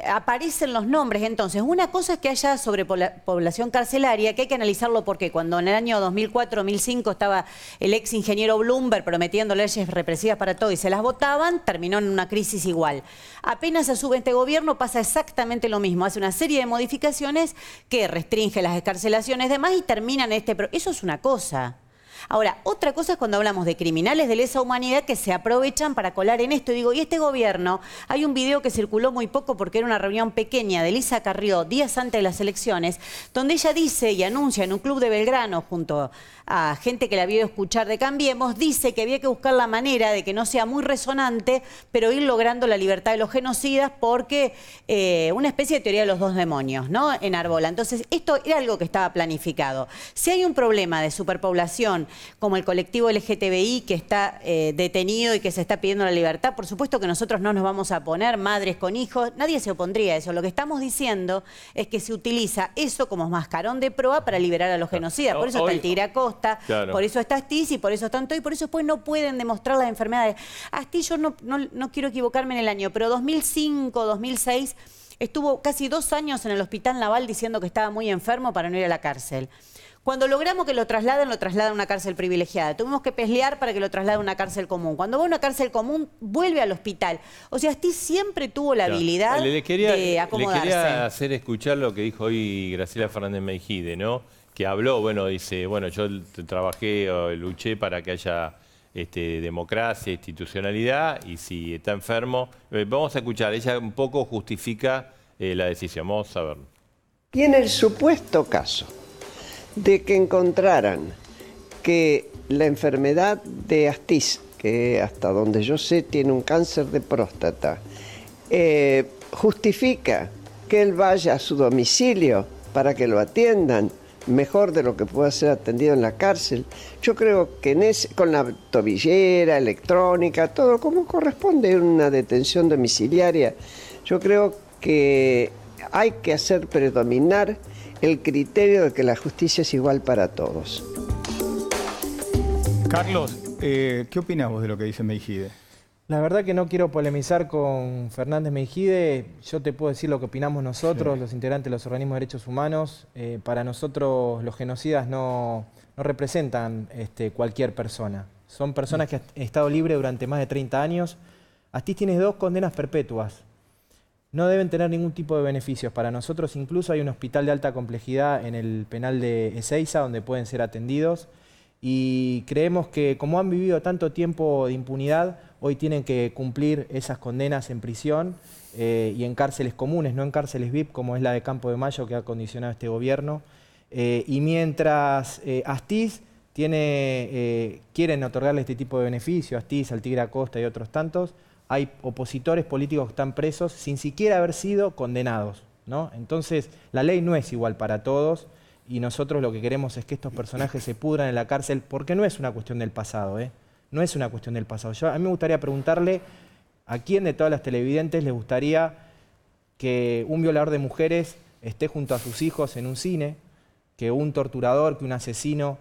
Aparecen los nombres. Entonces, una cosa es que haya sobrepoblación carcelaria, que hay que analizarlo porque cuando en el año 2004-2005 estaba el ex ingeniero Bloomberg prometiendo leyes represivas para todo y se las votaban, terminó en una crisis igual. Apenas se sube este gobierno, pasa exactamente lo mismo. Hace una serie de modificaciones que restringen las escarcelaciones y demás y terminan eso es una cosa. Ahora, otra cosa es cuando hablamos de criminales de lesa humanidad que se aprovechan para colar en esto. Digo, y este gobierno, hay un video que circuló muy poco porque era una reunión pequeña de Elisa Carrió días antes de las elecciones, donde ella dice y anuncia en un club de Belgrano junto a gente que la vio escuchar de Cambiemos, dice que había que buscar la manera de que no sea muy resonante, pero ir logrando la libertad de los genocidas porque una especie de teoría de los dos demonios, ¿no? Enarbola. Entonces, esto era algo que estaba planificado. Si hay un problema de superpoblación, como el colectivo LGTBI que está detenido y que se está pidiendo la libertad, por supuesto que nosotros no nos vamos a poner madres con hijos, nadie se opondría a eso. Lo que estamos diciendo es que se utiliza eso como mascarón de proa para liberar a los genocidas. Por eso está el Tigre Acosta, por eso está Astiz y por eso están todos, y por eso después no pueden demostrar las enfermedades. Astiz, yo no quiero equivocarme en el año, pero 2005, 2006... estuvo casi 2 años en el Hospital Naval diciendo que estaba muy enfermo para no ir a la cárcel. Cuando logramos que lo trasladen a una cárcel privilegiada. Tuvimos que pelear para que lo trasladen a una cárcel común. Cuando va a una cárcel común, vuelve al hospital. O sea, Astiz siempre tuvo la habilidad de acomodarse. Le quería hacer escuchar lo que dijo hoy Graciela Fernández Meijide, ¿no? Que habló, dice, yo trabajé, luché para que haya democracia, institucionalidad, y si está enfermo... vamos a escuchar, ella un poco justifica la decisión. Vamos a verlo. Y en el supuesto caso de que encontraran que la enfermedad de Astiz, que hasta donde yo sé tiene un cáncer de próstata, justifica que él vaya a su domicilio para que lo atiendan mejor de lo que pueda ser atendido en la cárcel, yo creo que con la tobillera, electrónica, todo como corresponde a una detención domiciliaria, yo creo que hay que hacer predominar el criterio de que la justicia es igual para todos. Carlos, ¿qué opinás vos de lo que dice Meijide? La verdad que no quiero polemizar con Fernández Meijide. Yo te puedo decir lo que opinamos nosotros, los integrantes de los organismos de derechos humanos. Para nosotros los genocidas no representan cualquier persona. Son personas que han estado libres durante más de 30 años. Astiz tiene 2 condenas perpetuas. No deben tener ningún tipo de beneficios. Para nosotros incluso hay un hospital de alta complejidad en el penal de Ezeiza donde pueden ser atendidos. Y creemos que como han vivido tanto tiempo de impunidad, hoy tienen que cumplir esas condenas en prisión y en cárceles comunes, no en cárceles VIP como es la de Campo de Mayo que ha condicionado este gobierno. Y mientras Astiz quieren otorgarle este tipo de beneficio, Astiz, al Tigre Acosta y otros tantos, hay opositores políticos que están presos sin siquiera haber sido condenados, ¿no? Entonces, la ley no es igual para todos y nosotros lo que queremos es que estos personajes se pudran en la cárcel porque no es una cuestión del pasado, no es una cuestión del pasado. A mí me gustaría preguntarle a quién de todas las televidentes les gustaría que un violador de mujeres esté junto a sus hijos en un cine, que un torturador, que un asesino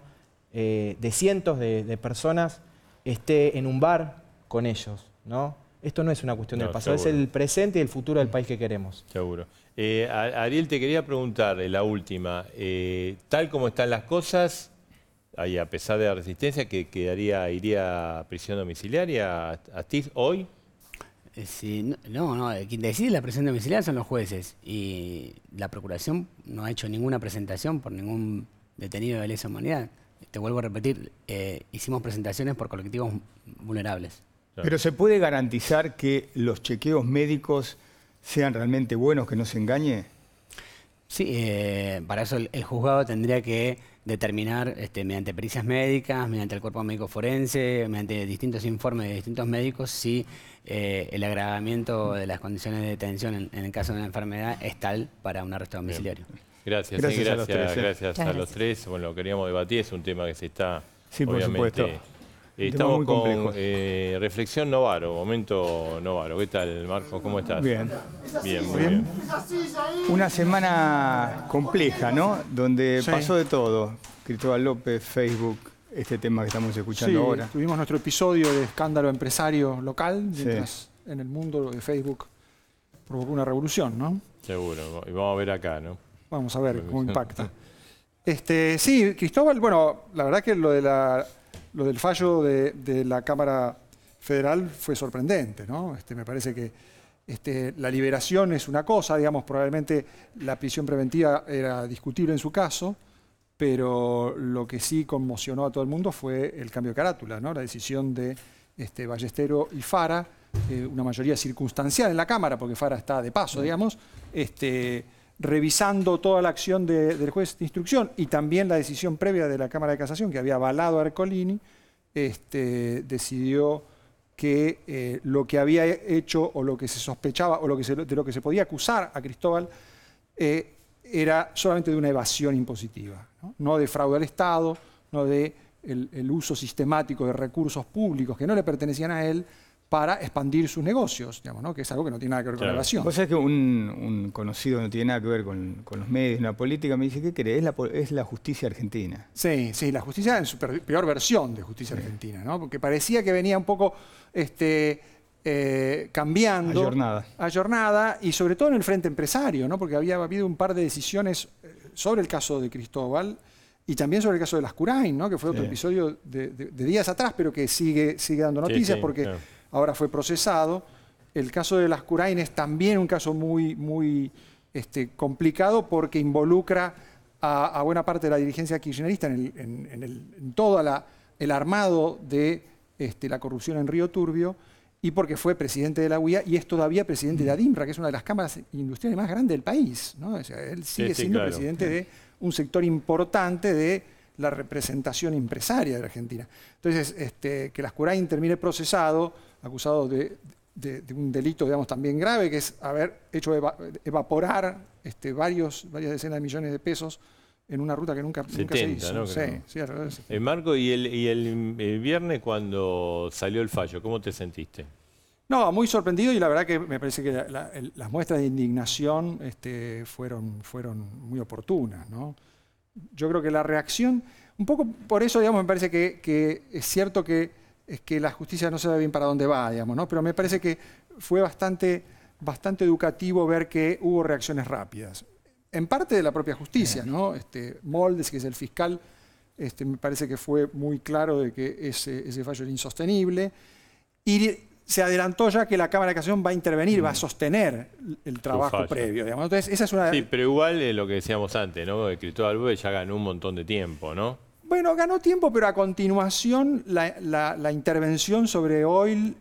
de cientos de personas esté en un bar con ellos, ¿no? Esto no es una cuestión del pasado, seguro. Es el presente y el futuro del país que queremos. Seguro. Ariel, te quería preguntar, la última. Tal como están las cosas, ahí, a pesar de la resistencia, que iría a prisión domiciliaria Astiz hoy. Sí, no, quien decide la prisión domiciliaria son los jueces. Y la Procuración no ha hecho ninguna presentación por ningún detenido de lesa humanidad. Te vuelvo a repetir, hicimos presentaciones por colectivos vulnerables. Pero ¿se puede garantizar que los chequeos médicos sean realmente buenos, que no se engañe? Sí, para eso el juzgado tendría que determinar mediante pericias médicas, mediante el cuerpo médico forense, mediante distintos informes de distintos médicos, si el agravamiento de las condiciones de detención en el caso de una enfermedad es tal para un arresto domiciliario. Gracias a los tres. Bueno, lo queríamos debatir, es un tema que se está, obviamente... Estamos con Reflexión Novaro, Momento Novaro. ¿Qué tal, Marco? ¿Cómo estás? Bien. Bien, muy bien. Una semana compleja, ¿no? Donde pasó de todo. Cristóbal López, Facebook, este tema que estamos escuchando ahora. Tuvimos nuestro episodio de escándalo empresario local, mientras en el mundo de Facebook provocó una revolución, ¿no? Seguro. Y vamos a ver acá, ¿no? Vamos a ver cómo impacta. Sí, Cristóbal, bueno, la verdad que lo del fallo de la Cámara Federal fue sorprendente, ¿no? Me parece que la liberación es una cosa, digamos, probablemente la prisión preventiva era discutible en su caso, pero lo que sí conmocionó a todo el mundo fue el cambio de carátula, ¿no? La decisión de Ballestero y Fara, una mayoría circunstancial en la Cámara, porque Fara está de paso, digamos, revisando toda la acción del juez de instrucción y también la decisión previa de la Cámara de Casación que había avalado a Ercolini, decidió que lo que había hecho o lo que se sospechaba o de lo que se podía acusar a Cristóbal era solamente de una evasión impositiva, no de fraude al Estado, no de el uso sistemático de recursos públicos que no le pertenecían a él para expandir sus negocios, digamos, ¿no? Que es algo que no tiene nada que ver con la evasión. Vos sabés que un conocido no tiene nada que ver con los medios, la política, me dice, ¿qué querés? Es la justicia argentina. Sí, la justicia en su peor versión de justicia argentina, ¿no? Porque parecía que venía un poco cambiando. Ayornada, y sobre todo en el frente empresario, ¿no? Porque había habido un par de decisiones sobre el caso de Cristóbal y también sobre el caso de Lascurain, ¿no? Que fue otro episodio de días atrás, pero que sigue dando noticias porque... Ahora fue procesado. El caso de Lascurain es también un caso muy complicado porque involucra a buena parte de la dirigencia kirchnerista en todo el armado de la corrupción en Río Turbio y porque fue presidente de la UIA y es todavía presidente de ADIMRA, que es una de las cámaras industriales más grandes del país, ¿no? O sea, él sigue siendo presidente de un sector importante de la representación empresaria de la Argentina. Entonces, que Lascurain termine procesado, acusado de un delito, digamos, también grave, que es haber hecho evaporar varias decenas de millones de pesos en una ruta que nunca se hizo. ¿No? Sí, Marco, ¿y el viernes cuando salió el fallo, cómo te sentiste? No, muy sorprendido y la verdad que me parece que las muestras de indignación fueron muy oportunas, ¿no? Yo creo que la reacción, un poco por eso, digamos, me parece que es cierto que es que la justicia no sabe bien para dónde va, digamos, ¿no? Pero me parece que fue bastante educativo ver que hubo reacciones rápidas. En parte de la propia justicia, ¿no? Moldes, que es el fiscal, me parece que fue muy claro de que ese fallo era insostenible. Y se adelantó ya que la Cámara de Casación va a intervenir, va a sostener el trabajo previo, digamos. Entonces, esa es una... Sí, pero igual lo que decíamos antes, ¿no? Cristóbal López ya ganó un montón de tiempo, ¿no? Bueno, ganó tiempo, pero a continuación la intervención sobre Oil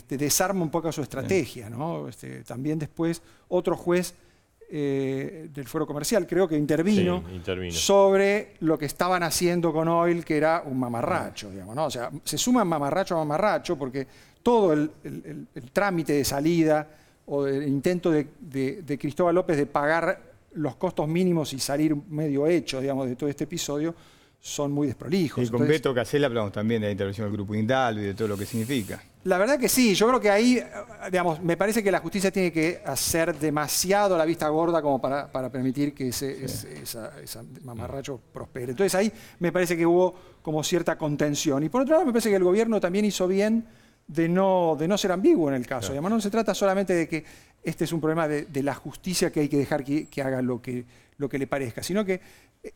desarma un poco su estrategia, ¿no? También después otro juez del Fuero Comercial creo que intervino sobre lo que estaban haciendo con Oil, que era un mamarracho, digamos, ¿no? O sea, se suman mamarracho a mamarracho porque todo el trámite de salida o el intento de Cristóbal López de pagar los costos mínimos y salir medio hecho, digamos, de todo este episodio, son muy desprolijos. Y con Beto Casella hablamos también de la intervención del Grupo Indal y de todo lo que significa. La verdad que sí, yo creo que ahí, digamos, me parece que la justicia tiene que hacer demasiado la vista gorda como para permitir que esa mamarracho prospere. Entonces ahí me parece que hubo como cierta contención. Y por otro lado me parece que el gobierno también hizo bien de no ser ambiguo en el caso. Digamos, no se trata solamente de que este es un problema de la justicia que hay que dejar que haga lo que le parezca, sino que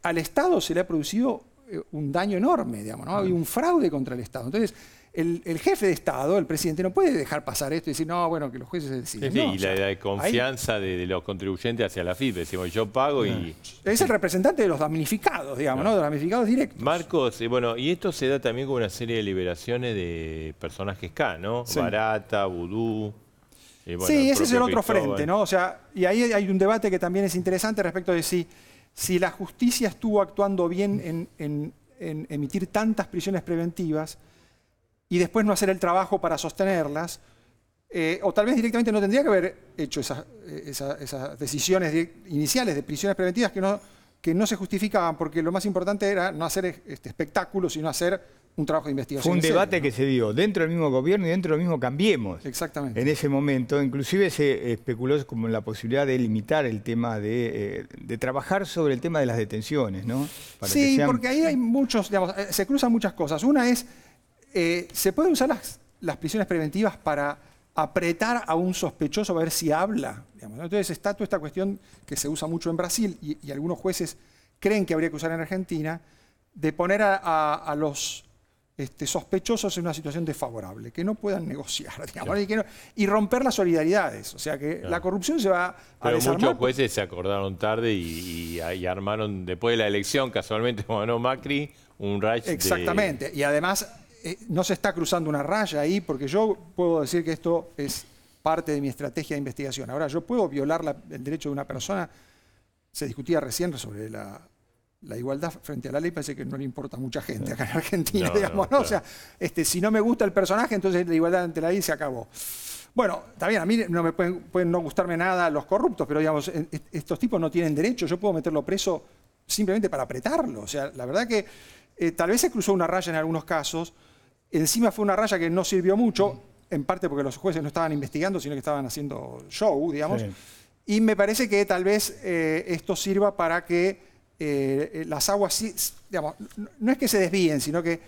al Estado se le ha producido un daño enorme, digamos, ¿no? Hay un fraude contra el Estado. Entonces, el jefe de Estado, el presidente, no puede dejar pasar esto y decir, no, bueno, que los jueces deciden. Sí, no, y la confianza de los contribuyentes hacia la FIP. Decimos, yo pago y... Es el representante de los damnificados, digamos, ¿no? De los damnificados directos. Marcos, bueno, y esto se da también con una serie de liberaciones de personajes K, ¿no? Sí. Barata, Vudú... Bueno, sí, ese es el otro frente, ¿no? O sea, y ahí hay un debate que también es interesante respecto de si la justicia estuvo actuando bien en emitir tantas prisiones preventivas y después no hacer el trabajo para sostenerlas, o tal vez directamente no tendría que haber hecho esas decisiones iniciales de prisiones preventivas que no se justificaban, porque lo más importante era no hacer espectáculos, sino hacer un trabajo de investigación. Fue un debate que se dio dentro del mismo gobierno y dentro del mismo Cambiemos. Exactamente. En ese momento, inclusive se especuló como la posibilidad de limitar el tema de trabajar sobre el tema de las detenciones, ¿no? Sí, porque ahí hay muchos, digamos, se cruzan muchas cosas. Una es, se pueden usar las prisiones preventivas para apretar a un sospechoso a ver si habla, digamos, ¿no? Entonces está toda esta cuestión que se usa mucho en Brasil y algunos jueces creen que habría que usar en Argentina, de poner a los sospechosos en una situación desfavorable, que no puedan negociar, digamos, y romper las solidaridades. O sea que la corrupción se va a desarmar. Muchos jueces se acordaron tarde y armaron, después de la elección, casualmente como ganó Macri, un rash. Exactamente. Y además no se está cruzando una raya ahí, porque yo puedo decir que esto es parte de mi estrategia de investigación. Ahora, yo puedo violar el derecho de una persona. Se discutía recién sobre la igualdad frente a la ley, parece que no le importa a mucha gente acá en Argentina, digamos, ¿no? Claro. O sea, si no me gusta el personaje, entonces la igualdad ante la ley se acabó. Bueno, está bien, a mí no me pueden no gustarme nada los corruptos, pero digamos, estos tipos no tienen derecho, yo puedo meterlo preso simplemente para apretarlo. O sea, la verdad que tal vez se cruzó una raya en algunos casos, encima fue una raya que no sirvió mucho, en parte porque los jueces no estaban investigando, sino que estaban haciendo show, digamos, y me parece que tal vez esto sirva para que las aguas, digamos, no es que se desvíen, sino que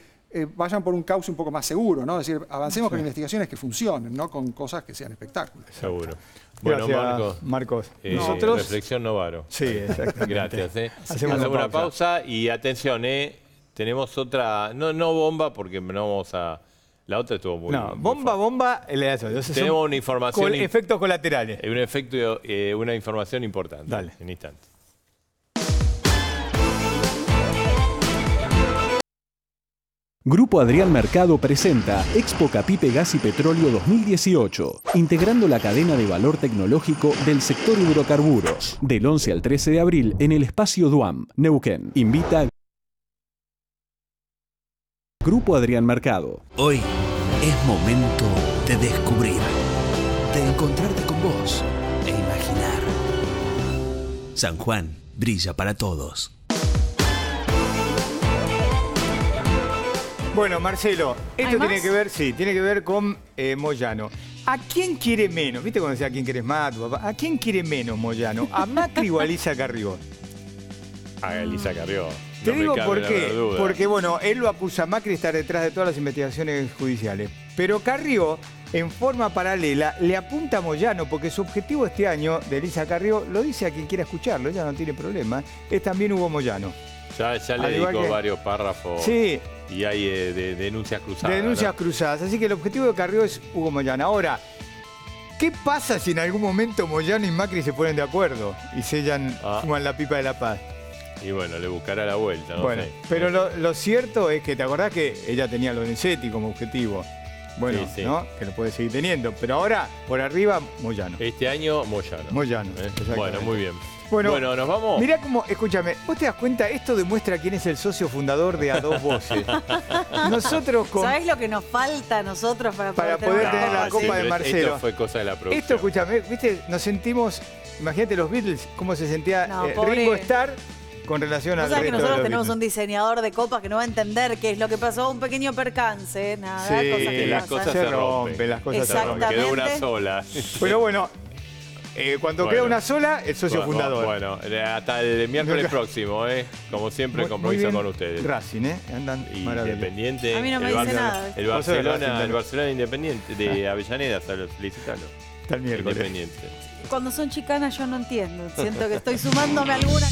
vayan por un cauce un poco más seguro, ¿no? Es decir, avancemos con investigaciones que funcionen, no con cosas que sean espectáculos. Seguro. Bueno, Marcos. Nosotros... Reflexión Novaro. Sí, exactamente. Gracias. Hacemos una pausa y atención, tenemos otra, no bomba, porque no vamos a... La otra estuvo muy... No, bomba, tenemos una información... efectos colaterales. Un efecto, una información importante. Dale. En instantes. Grupo Adrián Mercado presenta Expo Capipe Gas y Petróleo 2018, integrando la cadena de valor tecnológico del sector hidrocarburos, del 11 al 13 de abril en el Espacio Duam, Neuquén. Invita Grupo Adrián Mercado. Hoy es momento de descubrir, de encontrarte con vos e imaginar. San Juan brilla para todos. Bueno, Marcelo, esto tiene que ver con Moyano. ¿A quién quiere menos? ¿Viste cuando decía a quién querés más, tu papá? ¿A quién quiere menos Moyano? ¿A Macri o a Elisa Carrió? A Elisa Carrió. Te digo por qué. Porque, bueno, él lo acusa a Macri de estar detrás de todas las investigaciones judiciales. Pero Carrió, en forma paralela, le apunta a Moyano, porque su objetivo este año, de Elisa Carrió, lo dice a quien quiera escucharlo, ella no tiene problema, es también Hugo Moyano. Ya le dedicó varios párrafos. Sí. Y hay denuncias cruzadas. Denuncias cruzadas. Así que el objetivo de Carrió es Hugo Moyano. Ahora, ¿qué pasa si en algún momento Moyano y Macri se ponen de acuerdo y sellan, fuman la pipa de la paz? Y bueno, le buscará la vuelta, ¿no? Bueno, sé. pero lo cierto es que, ¿te acordás que ella tenía a Lorenzetti como objetivo? Bueno, sí. ¿no? Que lo puede seguir teniendo. Pero ahora, por arriba, Moyano. Este año, Moyano. Moyano, Bueno, muy bien. Bueno, ¿nos vamos? Mirá cómo, escúchame, vos te das cuenta, esto demuestra quién es el socio fundador de A Dos Voces. Nosotros ¿Sabés lo que nos falta a nosotros para poder tener la copa de Marcelo? Esto fue cosa de la producción. Esto, escúchame, viste, nos sentimos, imagínate los Beatles, cómo se sentía pobre. Ringo Starr con relación al O sea que resto de nosotros los tenemos Beatles. un diseñador de copas que no va a entender qué es lo que pasó, un pequeño percance, nada, Sí, cosas que las pasan. cosas se rompen. Las cosas se rompen. Quedó una sola. Pero bueno, cuando queda una sola, el socio fundador. Bueno, hasta el miércoles próximo, como siempre, compromiso con ustedes. Racing, andan Independiente. A mí no me dice nada. El Barcelona Independiente de Avellaneda, felicitalo. Hasta el miércoles. Independiente. Cuando son chicanas yo no entiendo, siento que estoy sumándome a alguna.